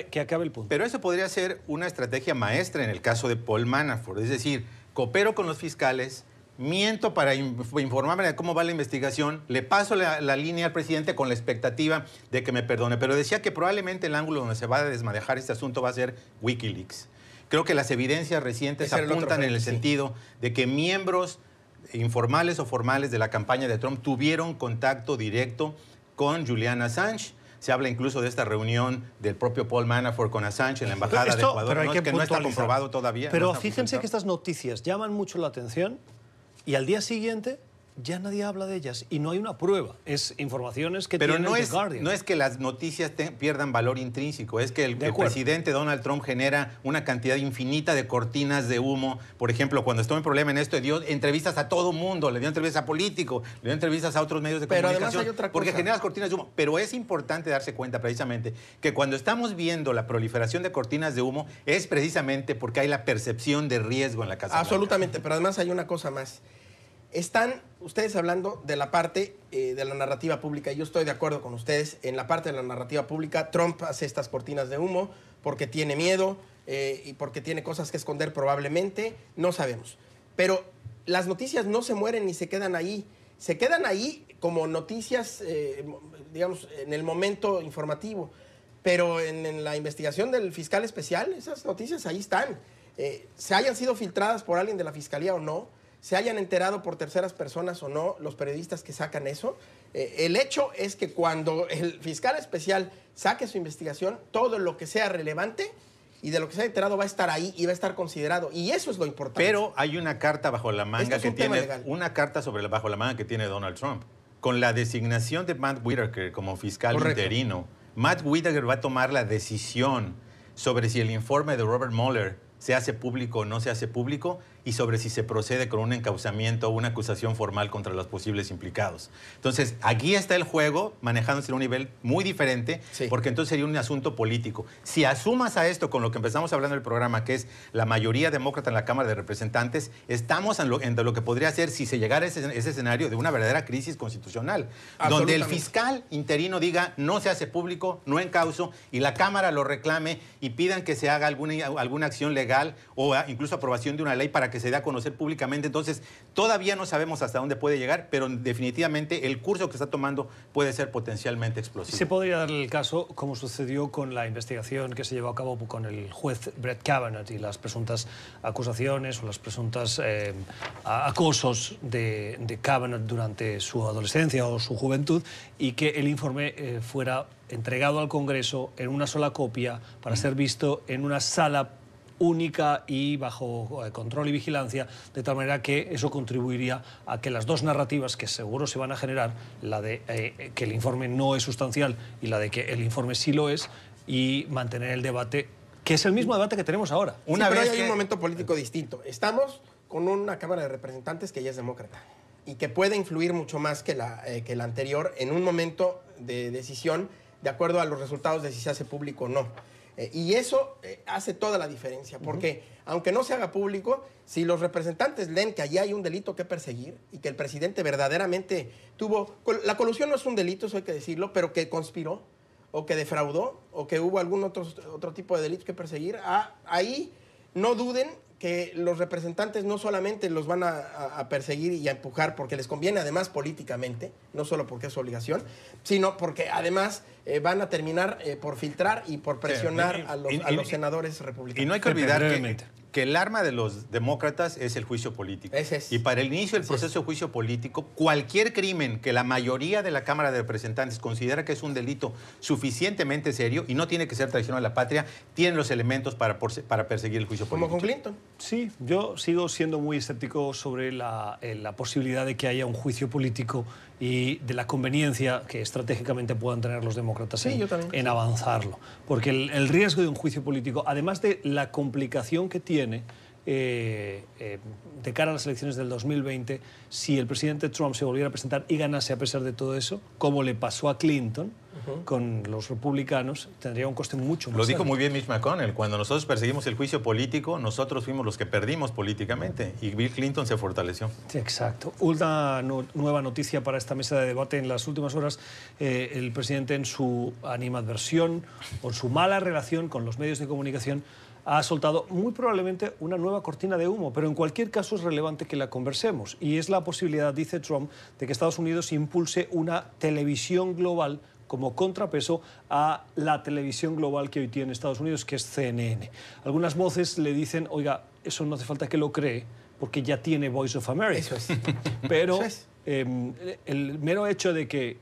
[SPEAKER 6] que acabe el punto.
[SPEAKER 4] Pero eso podría ser una estrategia maestra en el caso de Paul Manafort, es decir, coopero con los fiscales, miento para informarme de cómo va la investigación, le paso la línea al presidente con la expectativa de que me perdone. Pero decía que probablemente el ángulo donde se va a desmadejar este asunto va a ser Wikileaks. Creo que las evidencias recientes apuntan en el sentido de que miembros informales o formales de la campaña de Trump tuvieron contacto directo con Julian Assange. Se habla incluso de esta reunión del propio Paul Manafort con Assange en la embajada de Ecuador. Que no está comprobado todavía.
[SPEAKER 6] Pero fíjense que estas noticias llaman mucho la atención, y al día siguiente ya nadie habla de ellas y no hay una prueba. Es informaciones que tiene The Guardian.
[SPEAKER 4] No es que las noticias pierdan valor intrínseco, es que el presidente Donald Trump genera una cantidad infinita de cortinas de humo. Por ejemplo, cuando estuvo en problema en esto, dio entrevistas a todo mundo, le dio entrevistas a políticos, le dio entrevistas a otros medios de comunicación.
[SPEAKER 5] Además hay otra cosa.
[SPEAKER 4] Porque genera cortinas de humo. Pero es importante darse cuenta precisamente que cuando estamos viendo la proliferación de cortinas de humo es precisamente porque hay la percepción de riesgo en la Casa Blanca.
[SPEAKER 5] Absolutamente, pero además hay una cosa más. Están ustedes hablando de la parte de la narrativa pública, y yo estoy de acuerdo con ustedes. En la parte de la narrativa pública, Trump hace estas cortinas de humo porque tiene miedo y porque tiene cosas que esconder probablemente, no sabemos. Pero las noticias no se mueren ni se quedan ahí. Se quedan ahí como noticias, digamos, en el momento informativo. Pero en la investigación del fiscal especial, esas noticias ahí están. Se hayan sido filtradas por alguien de la fiscalía o no, se hayan enterado por terceras personas o no, los periodistas que sacan eso. El hecho es que cuando el fiscal especial saque su investigación, todo lo que sea relevante y de lo que se ha enterado va a estar ahí y va a estar considerado. Y eso es lo importante.
[SPEAKER 4] Pero hay una carta bajo la manga que tiene, una carta bajo la manga que tiene Donald Trump. Con la designación de Matt Whitaker como fiscal interino, Matt Whitaker va a tomar la decisión sobre si el informe de Robert Mueller se hace público o no se hace público, y sobre si se procede con un encauzamiento o una acusación formal contra los posibles implicados. Entonces, aquí está el juego manejándose a un nivel muy diferente, porque entonces sería un asunto político. Si asumas a esto con lo que empezamos hablando del programa, que es la mayoría demócrata en la Cámara de Representantes, estamos en lo que podría ser, si se llegara a ese escenario, de una verdadera crisis constitucional, donde el fiscal interino diga no se hace público, no encauzo, y la Cámara lo reclame y pidan que se haga alguna acción legal o incluso aprobación de una ley para que se dé a conocer públicamente. Entonces, todavía no sabemos hasta dónde puede llegar, pero definitivamente el curso que está tomando puede ser potencialmente explosivo.
[SPEAKER 6] Se podría dar el caso, como sucedió con la investigación que se llevó a cabo con el juez Brett Kavanaugh y las presuntas acusaciones o las presuntas acosos de Kavanaugh durante su adolescencia o su juventud, y que el informe fuera entregado al Congreso en una sola copia para ser visto en una sala única y bajo control y vigilancia, de tal manera que eso contribuiría a que las dos narrativas que seguro se van a generar, la de que el informe no es sustancial y la de que el informe sí lo es, y mantener el debate, que es el mismo debate que tenemos ahora.
[SPEAKER 5] Pero hay un momento político distinto. Estamos con una Cámara de Representantes que ya es demócrata y que puede influir mucho más que la anterior en un momento de decisión de acuerdo a los resultados de si se hace público o no. Y eso hace toda la diferencia, porque aunque no se haga público, si los representantes leen que allí hay un delito que perseguir y que el presidente verdaderamente tuvo... La colusión no es un delito, eso hay que decirlo, pero que conspiró o que defraudó o que hubo algún otro tipo de delito que perseguir, ahí no duden que los representantes no solamente los van a perseguir y a empujar porque les conviene, además políticamente, no solo porque es su obligación, sino porque además van a terminar por filtrar y por presionar a los senadores republicanos.
[SPEAKER 4] Y no hay que olvidar que el arma de los demócratas es el juicio político.
[SPEAKER 5] Ese es.
[SPEAKER 4] Y para el inicio del proceso de juicio político, cualquier crimen que la mayoría de la Cámara de Representantes considera que es un delito suficientemente serio y no tiene que ser traición a la patria, tienen los elementos para perseguir el juicio político.
[SPEAKER 5] Como con Clinton.
[SPEAKER 6] Sí, yo sigo siendo muy escéptico sobre la posibilidad de que haya un juicio político y de la conveniencia que estratégicamente puedan tener los demócratas en avanzarlo. Porque el riesgo de un juicio político, además de la complicación que tiene de cara a las elecciones del 2020, si el presidente Trump se volviera a presentar y ganase a pesar de todo eso, como le pasó a Clinton con los republicanos, tendría un coste mucho más
[SPEAKER 4] Lo dijo
[SPEAKER 6] alto.
[SPEAKER 4] muy bien Mitch McConnell: cuando nosotros perseguimos el juicio político, nosotros fuimos los que perdimos políticamente, y Bill Clinton se fortaleció.
[SPEAKER 6] Sí, exacto. Una nueva noticia para esta mesa de debate. En las últimas horas, el presidente, en su animadversión o su mala relación con los medios de comunicación, ha soltado muy probablemente una nueva cortina de humo, pero en cualquier caso es relevante que la conversemos, y es la posibilidad, dice Trump, de que Estados Unidos impulse una televisión global como contrapeso a la televisión global que hoy tiene Estados Unidos, que es CNN. Algunas voces le dicen, oiga, eso no hace falta que lo cree, porque ya tiene Voice of America.
[SPEAKER 5] Eso es.
[SPEAKER 6] Pero
[SPEAKER 5] Eso es.
[SPEAKER 6] El mero hecho de que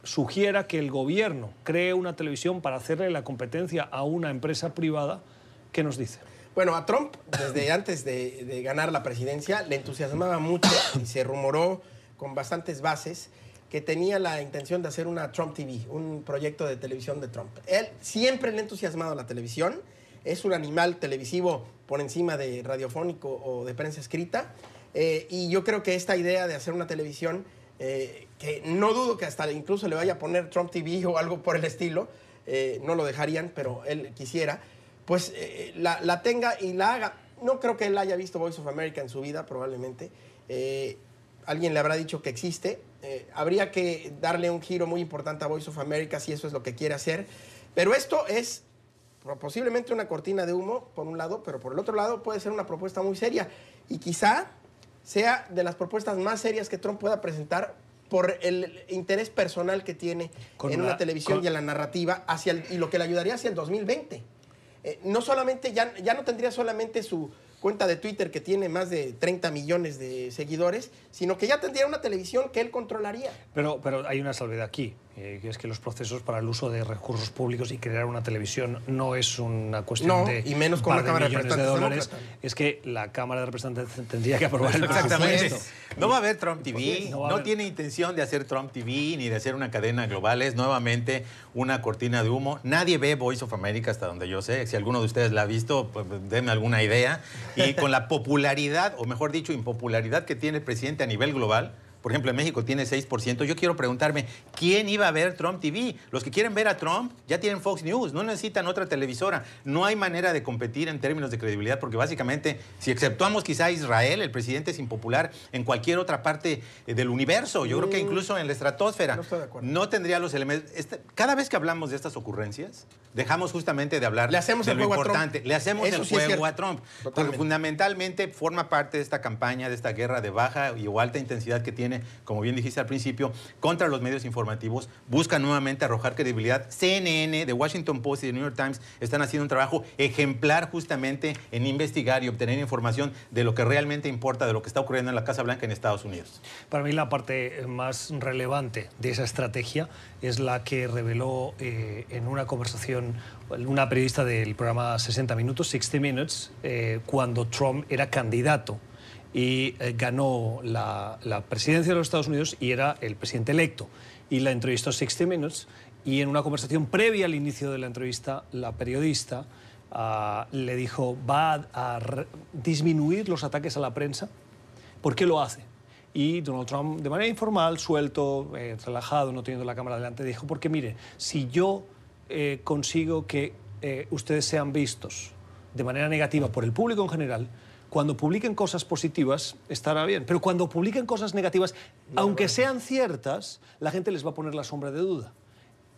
[SPEAKER 6] sugiera que el gobierno cree una televisión para hacerle la competencia a una empresa privada, ¿qué nos dice?
[SPEAKER 5] Bueno, a Trump, desde antes de ganar la presidencia, le entusiasmaba mucho y se rumoró con bastantes bases que tenía la intención de hacer una Trump TV, un proyecto de televisión de Trump. Él siempre le ha entusiasmado la televisión, es un animal televisivo por encima de radiofónico o de prensa escrita, y yo creo que esta idea de hacer una televisión, que no dudo que hasta incluso le vaya a poner Trump TV o algo por el estilo, no lo dejarían, pero él quisiera, pues la tenga y la haga. No creo que él haya visto Voice of America en su vida, probablemente. Alguien le habrá dicho que existe. Habría que darle un giro muy importante a Voice of America si eso es lo que quiere hacer. Pero esto es posiblemente una cortina de humo, por un lado, pero por el otro lado puede ser una propuesta muy seria. Y quizá sea de las propuestas más serias que Trump pueda presentar por el interés personal que tiene en una televisión y en la narrativa y lo que le ayudaría hacia el 2020. No solamente, ya no tendría solamente su cuenta de Twitter que tiene más de 30 millones de seguidores, sino que ya tendría una televisión que él controlaría.
[SPEAKER 6] Pero hay una salvedad aquí, que es que los procesos para el uso de recursos públicos y crear una televisión no es una cuestión de
[SPEAKER 5] y menos con
[SPEAKER 6] par
[SPEAKER 5] una Cámara de
[SPEAKER 6] millones de
[SPEAKER 5] Representantes
[SPEAKER 6] dólares. Es que la Cámara de Representantes tendría que aprobar el
[SPEAKER 4] Exactamente.
[SPEAKER 6] presupuesto.
[SPEAKER 4] No va a haber Trump TV,
[SPEAKER 6] No va a
[SPEAKER 4] no
[SPEAKER 6] haber.
[SPEAKER 4] tiene intención de hacer Trump TV ni de hacer una cadena global, es nuevamente una cortina de humo. Nadie ve Voice of America hasta donde yo sé. Si alguno de ustedes la ha visto, pues denme alguna idea. Y con la popularidad, o mejor dicho, impopularidad que tiene el presidente a nivel global, por ejemplo, en México tiene 6%. Yo quiero preguntarme, ¿quién iba a ver Trump TV? Los que quieren ver a Trump ya tienen Fox News, no necesitan otra televisora. No hay manera de competir en términos de credibilidad, porque básicamente, si exceptuamos quizá a Israel, el presidente es impopular en cualquier otra parte del universo. Yo creo que incluso en la estratosfera.
[SPEAKER 5] No estoy de acuerdo.
[SPEAKER 4] No tendría los elementos. Cada vez que hablamos de estas ocurrencias, dejamos justamente de hablar
[SPEAKER 5] Le hacemos
[SPEAKER 4] de
[SPEAKER 5] el
[SPEAKER 4] lo
[SPEAKER 5] juego a Trump.
[SPEAKER 4] importante. Le hacemos
[SPEAKER 5] Eso
[SPEAKER 4] el
[SPEAKER 5] sí es
[SPEAKER 4] juego
[SPEAKER 5] cierto.
[SPEAKER 4] a Trump. Porque
[SPEAKER 5] Totalmente.
[SPEAKER 4] fundamentalmente forma parte de esta campaña, de esta guerra de baja o alta intensidad que tiene, como bien dijiste al principio, contra los medios informativos. Busca nuevamente arrojar credibilidad. CNN, The Washington Post y The New York Times están haciendo un trabajo ejemplar justamente en investigar y obtener información de lo que realmente importa, de lo que está ocurriendo en la Casa Blanca en Estados Unidos.
[SPEAKER 6] Para mí la parte más relevante de esa estrategia es la que reveló en una conversación una periodista del programa 60 Minutos, 60 Minutes, cuando Trump era candidato y ganó la presidencia de los Estados Unidos y era el presidente electo. Y la entrevistó 60 Minutes y en una conversación previa al inicio de la entrevista, la periodista le dijo, ¿va a disminuir los ataques a la prensa? ¿Por qué lo hace? Y Donald Trump, de manera informal, suelto, relajado, no teniendo la cámara delante, dijo, porque mire, si yo consigo que ustedes sean vistos de manera negativa por el público en general, cuando publiquen cosas positivas estará bien, pero cuando publiquen cosas negativas, aunque sean ciertas, la gente les va a poner la sombra de duda.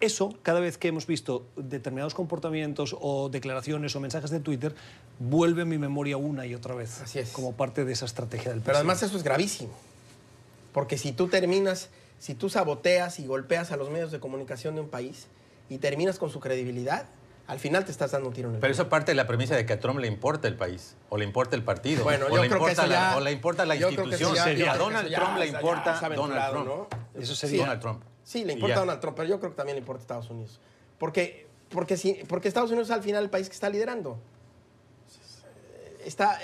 [SPEAKER 6] Eso, cada vez que hemos visto determinados comportamientos o declaraciones o mensajes de Twitter, vuelve a mi memoria una y otra vez.
[SPEAKER 5] Así es.
[SPEAKER 6] Como parte de esa estrategia del
[SPEAKER 5] Pero además
[SPEAKER 6] presidente.
[SPEAKER 5] eso es gravísimo. Porque si tú saboteas y golpeas a los medios de comunicación de un país y terminas con su credibilidad, al final te estás dando un tiro en el
[SPEAKER 4] Pero
[SPEAKER 5] pie.
[SPEAKER 4] eso parte de la premisa de que a Trump le importa el país, o le importa el partido,
[SPEAKER 5] Bueno,
[SPEAKER 4] o,
[SPEAKER 5] yo
[SPEAKER 4] le
[SPEAKER 5] creo que
[SPEAKER 4] importa
[SPEAKER 5] eso ya-
[SPEAKER 4] o le importa la
[SPEAKER 5] yo creo que eso
[SPEAKER 4] institución.
[SPEAKER 5] ya-
[SPEAKER 4] A
[SPEAKER 5] yo creo que
[SPEAKER 4] Donald
[SPEAKER 5] eso ya-
[SPEAKER 4] Trump le
[SPEAKER 5] ya
[SPEAKER 4] importa
[SPEAKER 5] es
[SPEAKER 4] Donald
[SPEAKER 5] aventurado,
[SPEAKER 4] Trump.
[SPEAKER 5] ¿no?
[SPEAKER 6] Eso
[SPEAKER 5] Sí,
[SPEAKER 6] sería
[SPEAKER 4] Donald Trump.
[SPEAKER 5] Sí, le
[SPEAKER 4] Y
[SPEAKER 5] importa
[SPEAKER 4] ya.
[SPEAKER 5] Donald Trump, pero yo creo que también le importa Estados Unidos. Porque Estados Unidos es al final el país que está liderando. Está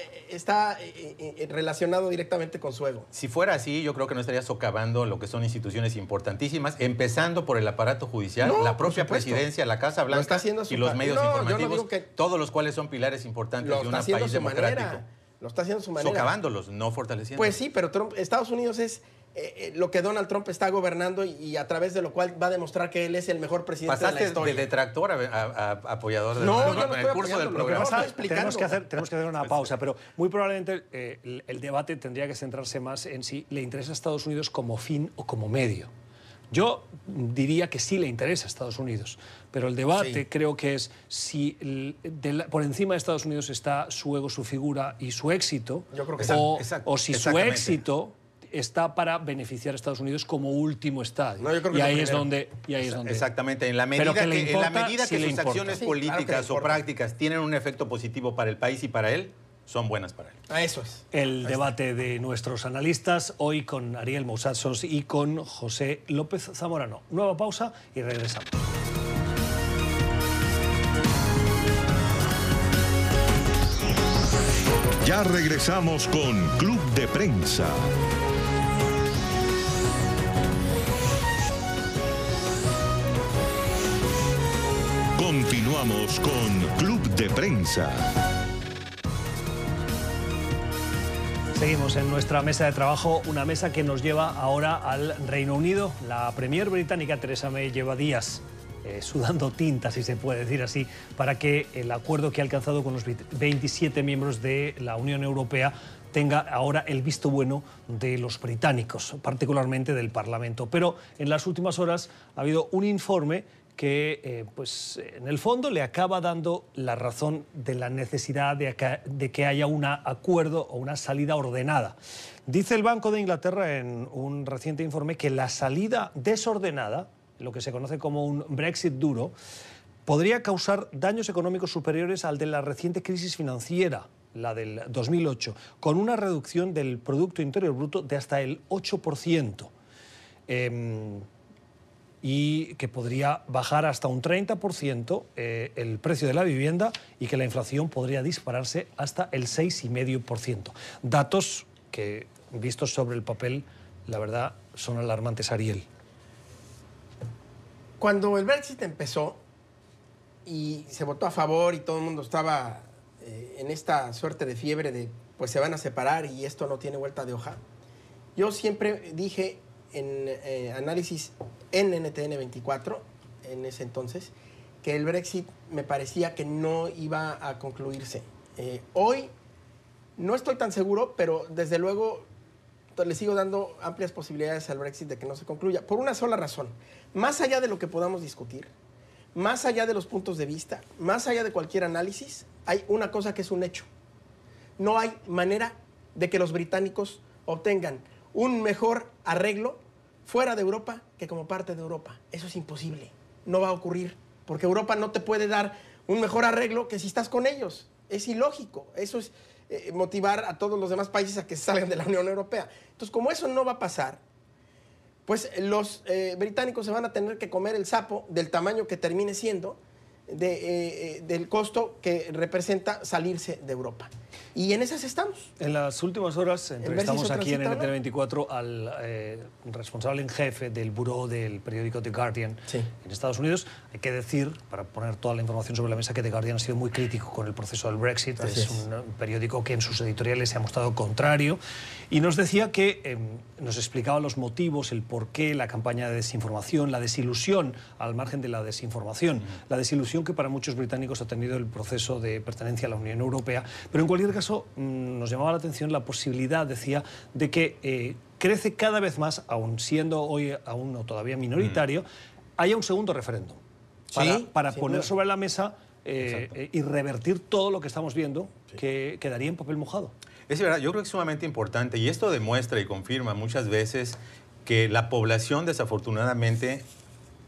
[SPEAKER 5] relacionado directamente con su ego.
[SPEAKER 4] Si fuera así, yo creo que no estaría socavando lo que son instituciones importantísimas, empezando por el aparato judicial,
[SPEAKER 5] No,
[SPEAKER 4] la
[SPEAKER 5] por
[SPEAKER 4] propia
[SPEAKER 5] supuesto.
[SPEAKER 4] presidencia, la Casa
[SPEAKER 5] Lo está
[SPEAKER 4] Blanca
[SPEAKER 5] haciendo a su
[SPEAKER 4] y los
[SPEAKER 5] pa-
[SPEAKER 4] medios
[SPEAKER 5] No, yo no
[SPEAKER 4] informativos,
[SPEAKER 5] digo que-
[SPEAKER 4] todos los cuales son pilares importantes
[SPEAKER 5] Lo
[SPEAKER 4] de un
[SPEAKER 5] está haciendo a
[SPEAKER 4] país
[SPEAKER 5] su
[SPEAKER 4] democrático.
[SPEAKER 5] manera. Lo está haciendo a su manera.
[SPEAKER 4] Socavándolos, no fortaleciendo.
[SPEAKER 5] Pues sí, pero Estados Unidos es lo que Donald Trump está gobernando y a través de lo cual va a demostrar que él es el mejor presidente de la
[SPEAKER 4] Pasaste
[SPEAKER 5] historia.
[SPEAKER 4] de detractor a apoyador de
[SPEAKER 5] No, yo no
[SPEAKER 4] en el
[SPEAKER 5] estoy
[SPEAKER 4] curso del
[SPEAKER 5] apoyándolo,
[SPEAKER 4] programa.
[SPEAKER 5] no, estoy explicando.
[SPEAKER 6] Tenemos que hacer una pausa, pero muy probablemente el debate tendría que centrarse más en si le interesa a Estados Unidos como fin o como medio. Yo diría que sí le interesa a Estados Unidos, pero el debate
[SPEAKER 5] Sí.
[SPEAKER 6] creo que es si por encima de Estados Unidos está su ego, su figura y su éxito,
[SPEAKER 5] Yo creo que
[SPEAKER 6] o si su
[SPEAKER 4] exactamente.
[SPEAKER 6] éxito está para beneficiar a Estados Unidos como último estadio.
[SPEAKER 5] No, yo creo que
[SPEAKER 6] y
[SPEAKER 5] lo
[SPEAKER 6] ahí es
[SPEAKER 5] primero.
[SPEAKER 6] donde
[SPEAKER 4] Exactamente, en la medida
[SPEAKER 6] Pero que le
[SPEAKER 4] que,
[SPEAKER 6] importa,
[SPEAKER 4] en la medida
[SPEAKER 6] sí
[SPEAKER 4] que
[SPEAKER 6] le
[SPEAKER 4] sus
[SPEAKER 6] importa.
[SPEAKER 4] acciones
[SPEAKER 5] Sí, claro que le
[SPEAKER 4] políticas o
[SPEAKER 5] importa.
[SPEAKER 4] prácticas tienen un efecto positivo para el país y para él, son buenas para él.
[SPEAKER 5] Eso es.
[SPEAKER 6] El debate de nuestros analistas, hoy con Ariel Mousatsos y con José López Zamorano. Nueva pausa y regresamos.
[SPEAKER 1] Ya regresamos con Club de Prensa. Continuamos con Club de Prensa.
[SPEAKER 6] Seguimos en nuestra mesa de trabajo, una mesa que nos lleva ahora al Reino Unido. La premier británica Theresa May lleva días sudando tinta, si se puede decir así, para que el acuerdo que ha alcanzado con los 27 miembros de la Unión Europea tenga ahora el visto bueno de los británicos, particularmente del Parlamento. Pero en las últimas horas ha habido un informe que, pues, en el fondo le acaba dando la razón de la necesidad de que haya un acuerdo o una salida ordenada. Dice el Banco de Inglaterra en un reciente informe que la salida desordenada, lo que se conoce como un Brexit duro, podría causar daños económicos superiores al de la reciente crisis financiera la del 2008, con una reducción del Producto Interior Bruto de hasta el 8%. Y que podría bajar hasta un 30% el precio de la vivienda y que la inflación podría dispararse hasta el 6,5%. Datos que, vistos sobre el papel, la verdad, son alarmantes, Ariel.
[SPEAKER 5] Cuando el Brexit empezó y se votó a favor y todo el mundo estaba en esta suerte de fiebre de pues se van a separar y esto no tiene vuelta de hoja, yo siempre dije en análisis en NTN 24, en ese entonces, que el Brexit me parecía que no iba a concluirse. Hoy no estoy tan seguro, pero desde luego le sigo dando amplias posibilidades al Brexit de que no se concluya, por una sola razón. Más allá de lo que podamos discutir, más allá de los puntos de vista, más allá de cualquier análisis, hay una cosa que es un hecho. No hay manera de que los británicos obtengan un mejor arreglo fuera de Europa que como parte de Europa. Eso es imposible. No va a ocurrir. Porque Europa no te puede dar un mejor arreglo que si estás con ellos. Es ilógico. Eso es motivar a todos los demás países a que salgan de la Unión Europea. Entonces, como eso no va a pasar, pues los británicos se van a tener que comer el sapo del tamaño que termine siendo del costo que representa salirse de Europa. Y en esas estamos.
[SPEAKER 6] En las últimas horas entrevistamos aquí en NTN 24 al responsable en jefe del buró del periódico The Guardian en Estados Unidos. Hay que decir, para poner toda la información sobre la mesa, que The Guardian ha sido muy crítico con el proceso del Brexit. Es un periódico que en sus editoriales se ha mostrado contrario. Y nos decía que nos explicaba los motivos, el porqué, la campaña de desinformación, la desilusión al margen de la desinformación, la desilusión que para muchos británicos ha tenido el proceso de pertenencia a la Unión Europea. Pero en cualquier caso, nos llamaba la atención la posibilidad, decía, de que crece cada vez más, aun siendo hoy aún no todavía minoritario, haya un segundo referéndum para poner sobre la mesa y revertir todo lo que estamos viendo, que quedaría en papel mojado.
[SPEAKER 4] Es verdad, yo creo que es sumamente importante y esto demuestra y confirma muchas veces que la población desafortunadamente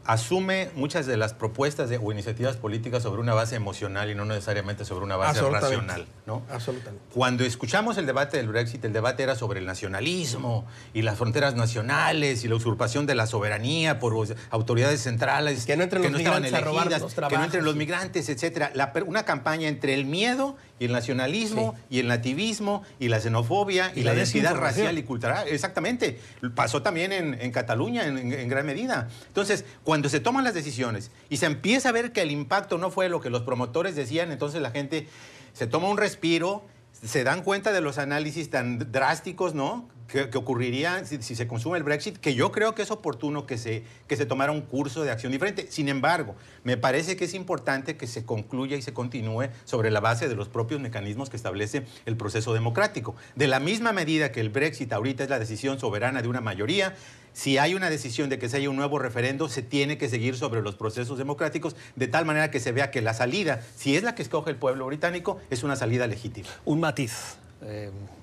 [SPEAKER 4] asume muchas de las propuestas o iniciativas políticas sobre una base emocional y no necesariamente sobre una base racional, ¿no?
[SPEAKER 5] Absolutamente.
[SPEAKER 4] Cuando escuchamos el debate del Brexit, el debate era sobre el nacionalismo y las fronteras nacionales y la usurpación de la soberanía por autoridades centrales
[SPEAKER 5] que no entren los migrantes a robar los trabajos,
[SPEAKER 4] que no entren los migrantes, etcétera. Una campaña entre el miedo y el nacionalismo y el nativismo y la xenofobia y la identidad racial y cultural. Exactamente. Pasó también en Cataluña en gran medida. Entonces, cuando se toman las decisiones y se empieza a ver que el impacto no fue lo que los promotores decían, entonces la gente se toma un respiro, se dan cuenta de los análisis tan drásticos, ¿no?, que ocurriría si se consume el Brexit, que yo creo que es oportuno que se tomara un curso de acción diferente. Sin embargo, me parece que es importante que se concluya y se continúe sobre la base de los propios mecanismos que establece el proceso democrático. De la misma medida que el Brexit ahorita es la decisión soberana de una mayoría, si hay una decisión de que se haya un nuevo referendo, se tiene que seguir sobre los procesos democráticos, de tal manera que se vea que la salida, si es la que escoge el pueblo británico, es una salida legítima.
[SPEAKER 6] Un matiz.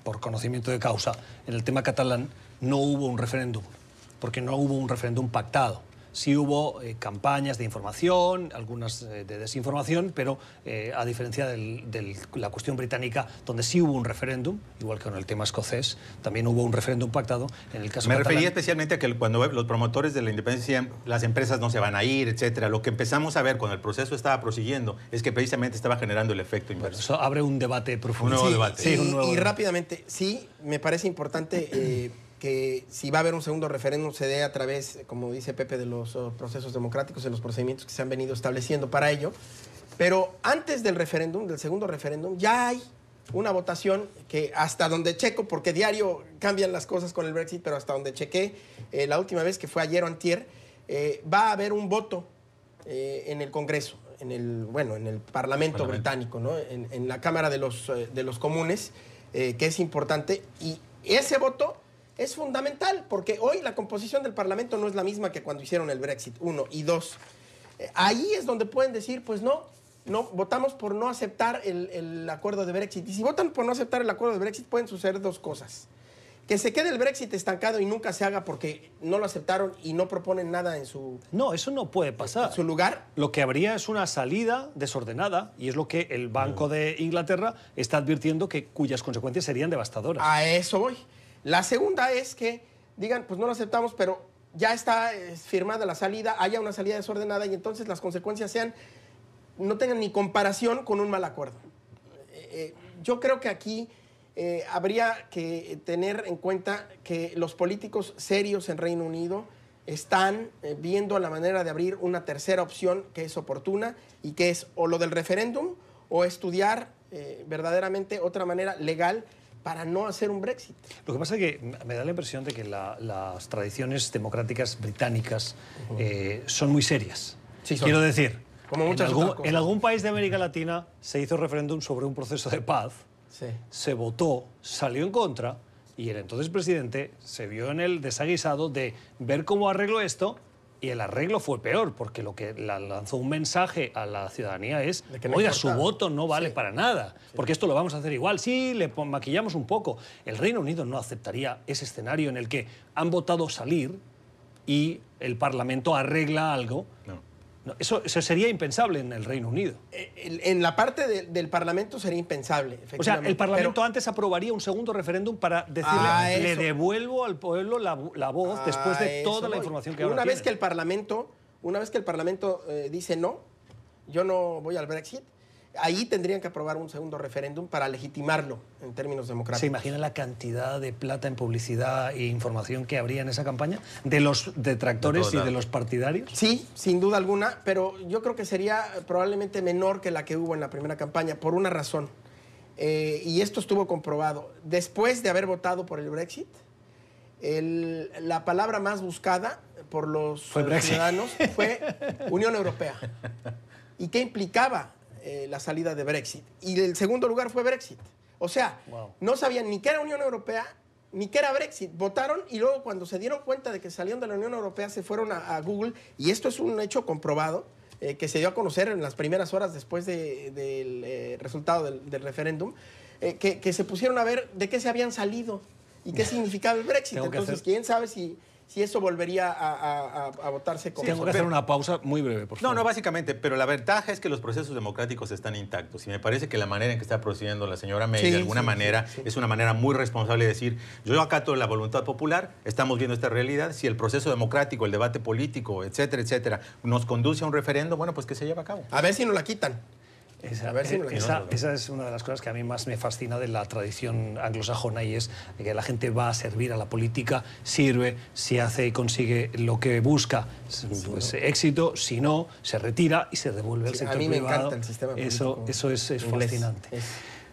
[SPEAKER 6] Por conocimiento de causa, en el tema catalán no hubo un referéndum, porque no hubo un referéndum pactado. Sí hubo campañas de información, algunas de desinformación, pero a diferencia de la cuestión británica, donde sí hubo un referéndum, igual que en el tema escocés, también hubo un referéndum pactado. En el caso
[SPEAKER 4] Me
[SPEAKER 6] catalán,
[SPEAKER 4] refería especialmente a que cuando los promotores de la independencia decían las empresas no se van a ir, etcétera. Lo que empezamos a ver cuando el proceso estaba prosiguiendo es que precisamente estaba generando el efecto inverso.
[SPEAKER 6] Bueno, eso abre un debate profundo.
[SPEAKER 4] Un nuevo debate.
[SPEAKER 5] Sí,
[SPEAKER 6] un nuevo
[SPEAKER 5] y
[SPEAKER 6] debate.
[SPEAKER 5] rápidamente, sí, me parece importante que si va a haber un segundo referéndum se dé a través, como dice Pepe, de los procesos democráticos, de los procedimientos que se han venido estableciendo para ello. Pero antes del referéndum, del segundo referéndum, ya hay una votación que hasta donde checo, porque diario cambian las cosas con el Brexit, pero hasta donde chequé, la última vez que fue ayer o antier, va a haber un voto en el Congreso, en el Parlamento británico, ¿no? En la Cámara de los Comunes, que es importante. Y ese voto es fundamental, porque hoy la composición del Parlamento no es la misma que cuando hicieron el Brexit, 1. Y 2, ahí es donde pueden decir, pues no, votamos por no aceptar el acuerdo de Brexit. Y si votan por no aceptar el acuerdo de Brexit, pueden suceder dos cosas. Que se quede el Brexit estancado y nunca se haga porque no lo aceptaron y no proponen nada en su,
[SPEAKER 6] No, eso no puede pasar.
[SPEAKER 5] en su lugar.
[SPEAKER 6] Lo que habría es una salida desordenada y es lo que el Banco de Inglaterra está advirtiendo cuyas consecuencias serían devastadoras.
[SPEAKER 5] A eso voy. La segunda es que digan, pues no lo aceptamos, pero ya está firmada la salida, haya una salida desordenada y entonces las consecuencias no tengan ni comparación con un mal acuerdo. Yo creo que aquí habría que tener en cuenta que los políticos serios en Reino Unido están viendo la manera de abrir una tercera opción que es oportuna y que es o lo del referéndum o estudiar verdaderamente otra manera legal para no hacer un Brexit.
[SPEAKER 6] Lo que pasa es que me da la impresión de que las tradiciones democráticas británicas son muy serias.
[SPEAKER 5] Sí, son.
[SPEAKER 6] Quiero decir,
[SPEAKER 5] Como muchas otras cosas.
[SPEAKER 6] en algún país de América Latina se hizo referéndum sobre un proceso de paz,
[SPEAKER 5] Sí.
[SPEAKER 6] se votó, salió en contra y el entonces presidente se vio en el desaguisado de ver cómo arreglo esto y el arreglo fue peor porque lo que lanzó un mensaje a la ciudadanía es,
[SPEAKER 5] De que no
[SPEAKER 6] oiga,
[SPEAKER 5] importa.
[SPEAKER 6] su voto no vale
[SPEAKER 5] Sí.
[SPEAKER 6] para nada, porque esto lo vamos a hacer igual. Sí, le maquillamos un poco. El Reino Unido no aceptaría ese escenario en el que han votado salir y el Parlamento arregla algo.
[SPEAKER 4] No.
[SPEAKER 6] No, eso sería impensable en el Reino Unido.
[SPEAKER 5] En la parte del Parlamento sería impensable,
[SPEAKER 6] O sea,
[SPEAKER 5] efectivamente.
[SPEAKER 6] el Parlamento
[SPEAKER 5] Pero
[SPEAKER 6] antes aprobaría un segundo referéndum para decirle,
[SPEAKER 5] Ah,
[SPEAKER 6] le
[SPEAKER 5] eso.
[SPEAKER 6] devuelvo al pueblo la voz después
[SPEAKER 5] a
[SPEAKER 6] de
[SPEAKER 5] eso
[SPEAKER 6] toda la
[SPEAKER 5] voy.
[SPEAKER 6] información que ahora
[SPEAKER 5] Una vez
[SPEAKER 6] tiene.
[SPEAKER 5] que el Parlamento dice no, yo no voy al Brexit, ahí tendrían que aprobar un segundo referéndum para legitimarlo en términos democráticos.
[SPEAKER 6] ¿Se imagina la cantidad de plata en publicidad e información que habría en esa campaña? ¿De los detractores
[SPEAKER 4] De todos
[SPEAKER 6] y de
[SPEAKER 4] lados.
[SPEAKER 6] los partidarios?
[SPEAKER 5] Sí, sin duda alguna, pero yo creo que sería probablemente menor que la que hubo en la primera campaña, por una razón. Y esto estuvo comprobado. Después de haber votado por el Brexit, la palabra más buscada por los
[SPEAKER 6] Fue Brexit.
[SPEAKER 5] ciudadanos fue Unión Europea. ¿Y qué implicaba la salida de Brexit? Y el segundo lugar fue Brexit. O sea,
[SPEAKER 6] Wow.
[SPEAKER 5] no sabían ni qué era Unión Europea, ni qué era Brexit. Votaron y luego cuando se dieron cuenta de que salieron de la Unión Europea se fueron a Google, y esto es un hecho comprobado, que se dio a conocer en las primeras horas después del resultado del referéndum, que se pusieron a ver de qué se habían salido y qué significaba el Brexit.
[SPEAKER 6] Tengo que
[SPEAKER 5] Entonces,
[SPEAKER 6] hacer-
[SPEAKER 5] quién sabe si eso volvería a votarse como...
[SPEAKER 6] Tengo que hacer una pausa muy breve, por favor.
[SPEAKER 4] No, básicamente, pero la ventaja es que los procesos democráticos están intactos y me parece que la manera en que está procediendo la señora May
[SPEAKER 5] Sí,
[SPEAKER 4] de alguna
[SPEAKER 5] sí,
[SPEAKER 4] manera
[SPEAKER 5] sí.
[SPEAKER 4] es una manera muy responsable de decir, yo acato la voluntad popular, estamos viendo esta realidad, si el proceso democrático, el debate político, etcétera, nos conduce a un referendo, bueno, pues que se lleve a cabo.
[SPEAKER 5] A ver si nos la quitan.
[SPEAKER 6] Esa,
[SPEAKER 5] A ver si me lo
[SPEAKER 6] esa es una de las cosas que a mí más me fascina de la tradición anglosajona y es que la gente va a servir a la política, sirve, si hace y consigue lo que busca, pues éxito, si no, se retira y se devuelve al
[SPEAKER 5] Sí,
[SPEAKER 6] sector
[SPEAKER 5] a mí me
[SPEAKER 6] privado.
[SPEAKER 5] encanta el sistema político
[SPEAKER 6] Eso es
[SPEAKER 5] inglés.
[SPEAKER 6] fascinante.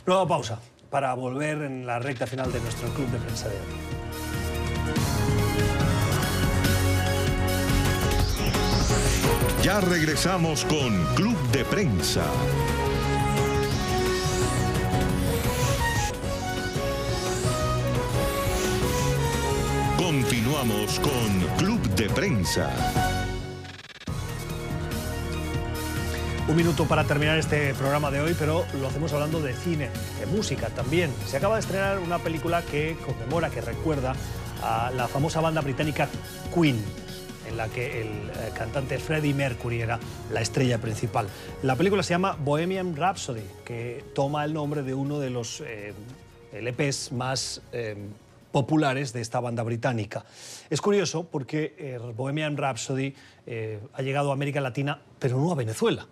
[SPEAKER 6] Nueva pausa para volver en la recta final de nuestro club de prensa de hoy.
[SPEAKER 1] Ya regresamos con Club de Prensa. Continuamos con Club de Prensa.
[SPEAKER 6] Un minuto para terminar este programa de hoy, pero lo hacemos hablando de cine, de música también. Se acaba de estrenar una película que conmemora, que recuerda a la famosa banda británica Queen, en la que el cantante Freddie Mercury era la estrella principal. La película se llama Bohemian Rhapsody, que toma el nombre de uno de los LPs más populares de esta banda británica. Es curioso porque Bohemian Rhapsody ha llegado a América Latina, pero no a Venezuela.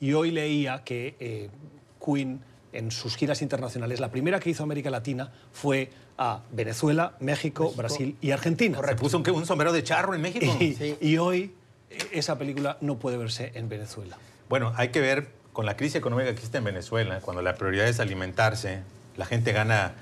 [SPEAKER 6] Y hoy leía que Queen, en sus giras internacionales, la primera que hizo América Latina fue a Venezuela, México, Brasil y Argentina.
[SPEAKER 4] Se puso un sombrero de charro en México.
[SPEAKER 6] Y,
[SPEAKER 5] Sí.
[SPEAKER 6] y hoy esa película no puede verse en Venezuela.
[SPEAKER 4] Bueno, hay que ver con la crisis económica que existe en Venezuela, cuando la prioridad es alimentarse, la gente gana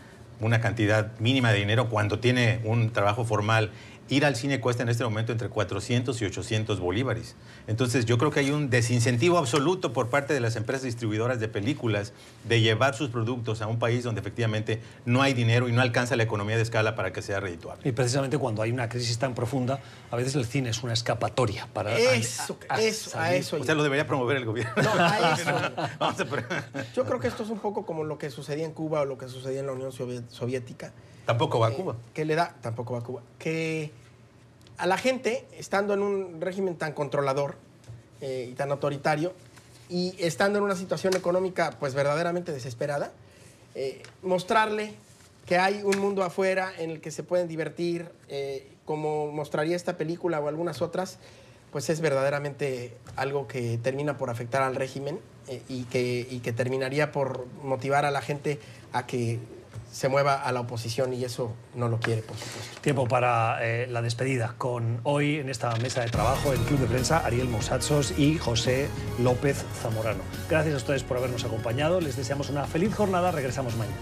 [SPEAKER 4] una cantidad mínima de dinero cuando tiene un trabajo formal. Ir al cine cuesta en este momento entre 400 y 800 bolívares. Entonces yo creo que hay un desincentivo absoluto por parte de las empresas distribuidoras de películas de llevar sus productos a un país donde efectivamente no hay dinero y no alcanza la economía de escala para que sea redituable.
[SPEAKER 6] Y precisamente cuando hay una crisis tan profunda, a veces el cine es una escapatoria para
[SPEAKER 5] A
[SPEAKER 6] salir.
[SPEAKER 5] eso.
[SPEAKER 4] O sea, lo debería promover el gobierno.
[SPEAKER 5] No, a eso.
[SPEAKER 4] Vamos a
[SPEAKER 5] Yo creo que esto es un poco como lo que sucedía en Cuba o lo que sucedía en la Unión Soviética,
[SPEAKER 4] Tampoco va a Cuba.
[SPEAKER 5] Que le da, tampoco va a Cuba. Que a la gente, estando en un régimen tan controlador y tan autoritario, y estando en una situación económica pues verdaderamente desesperada, mostrarle que hay un mundo afuera en el que se pueden divertir, como mostraría esta película o algunas otras, pues es verdaderamente algo que termina por afectar al régimen y que terminaría por motivar a la gente a que se mueva a la oposición, y eso no lo quiere, por supuesto.
[SPEAKER 6] Tiempo para la despedida con hoy en esta mesa de trabajo el Club de Prensa Ariel Mousatsos y José López Zamorano. Gracias a ustedes por habernos acompañado. Les deseamos una feliz jornada. Regresamos mañana.